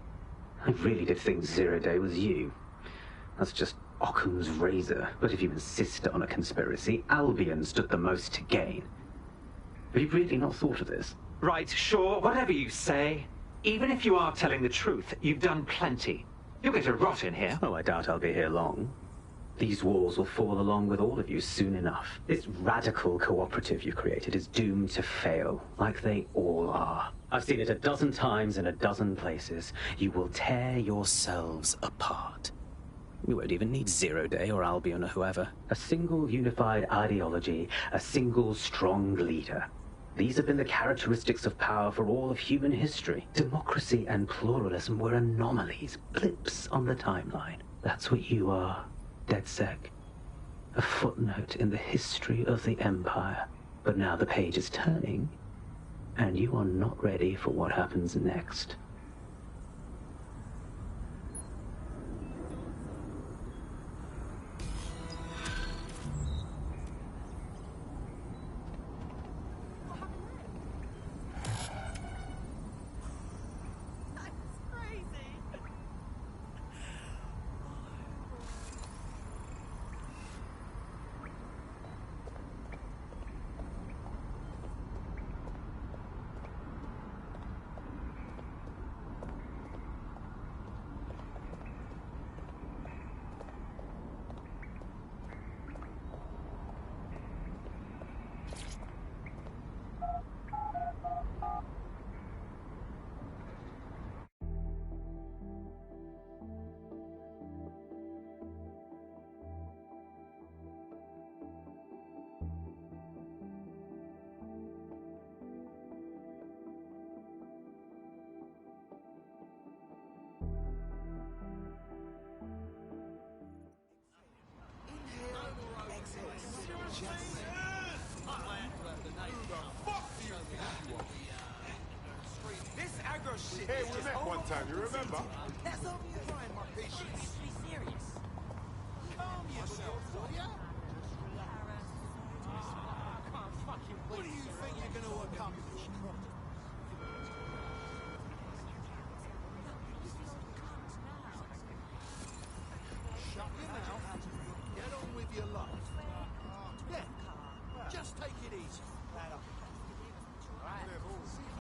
I really did think Zero Day was you. That's just Occam's razor. But if you insist on a conspiracy, Albion stood the most to gain. Have you really not thought of this? Right, sure, whatever you say. Even if you are telling the truth, you've done plenty. You'll get to rot in here. Oh, I doubt I'll be here long. These walls will fall along with all of you soon enough. This radical cooperative you created is doomed to fail, like they all are. I've seen it a dozen times in a dozen places. You will tear yourselves apart. You won't even need Zero Day or Albion or whoever. A single unified ideology, a single strong leader. These have been the characteristics of power for all of human history. Democracy and pluralism were anomalies, blips on the timeline. That's what you are, DedSec. A footnote in the history of the Empire. But now the page is turning, and you are not ready for what happens next. Hey, we met one time, you remember?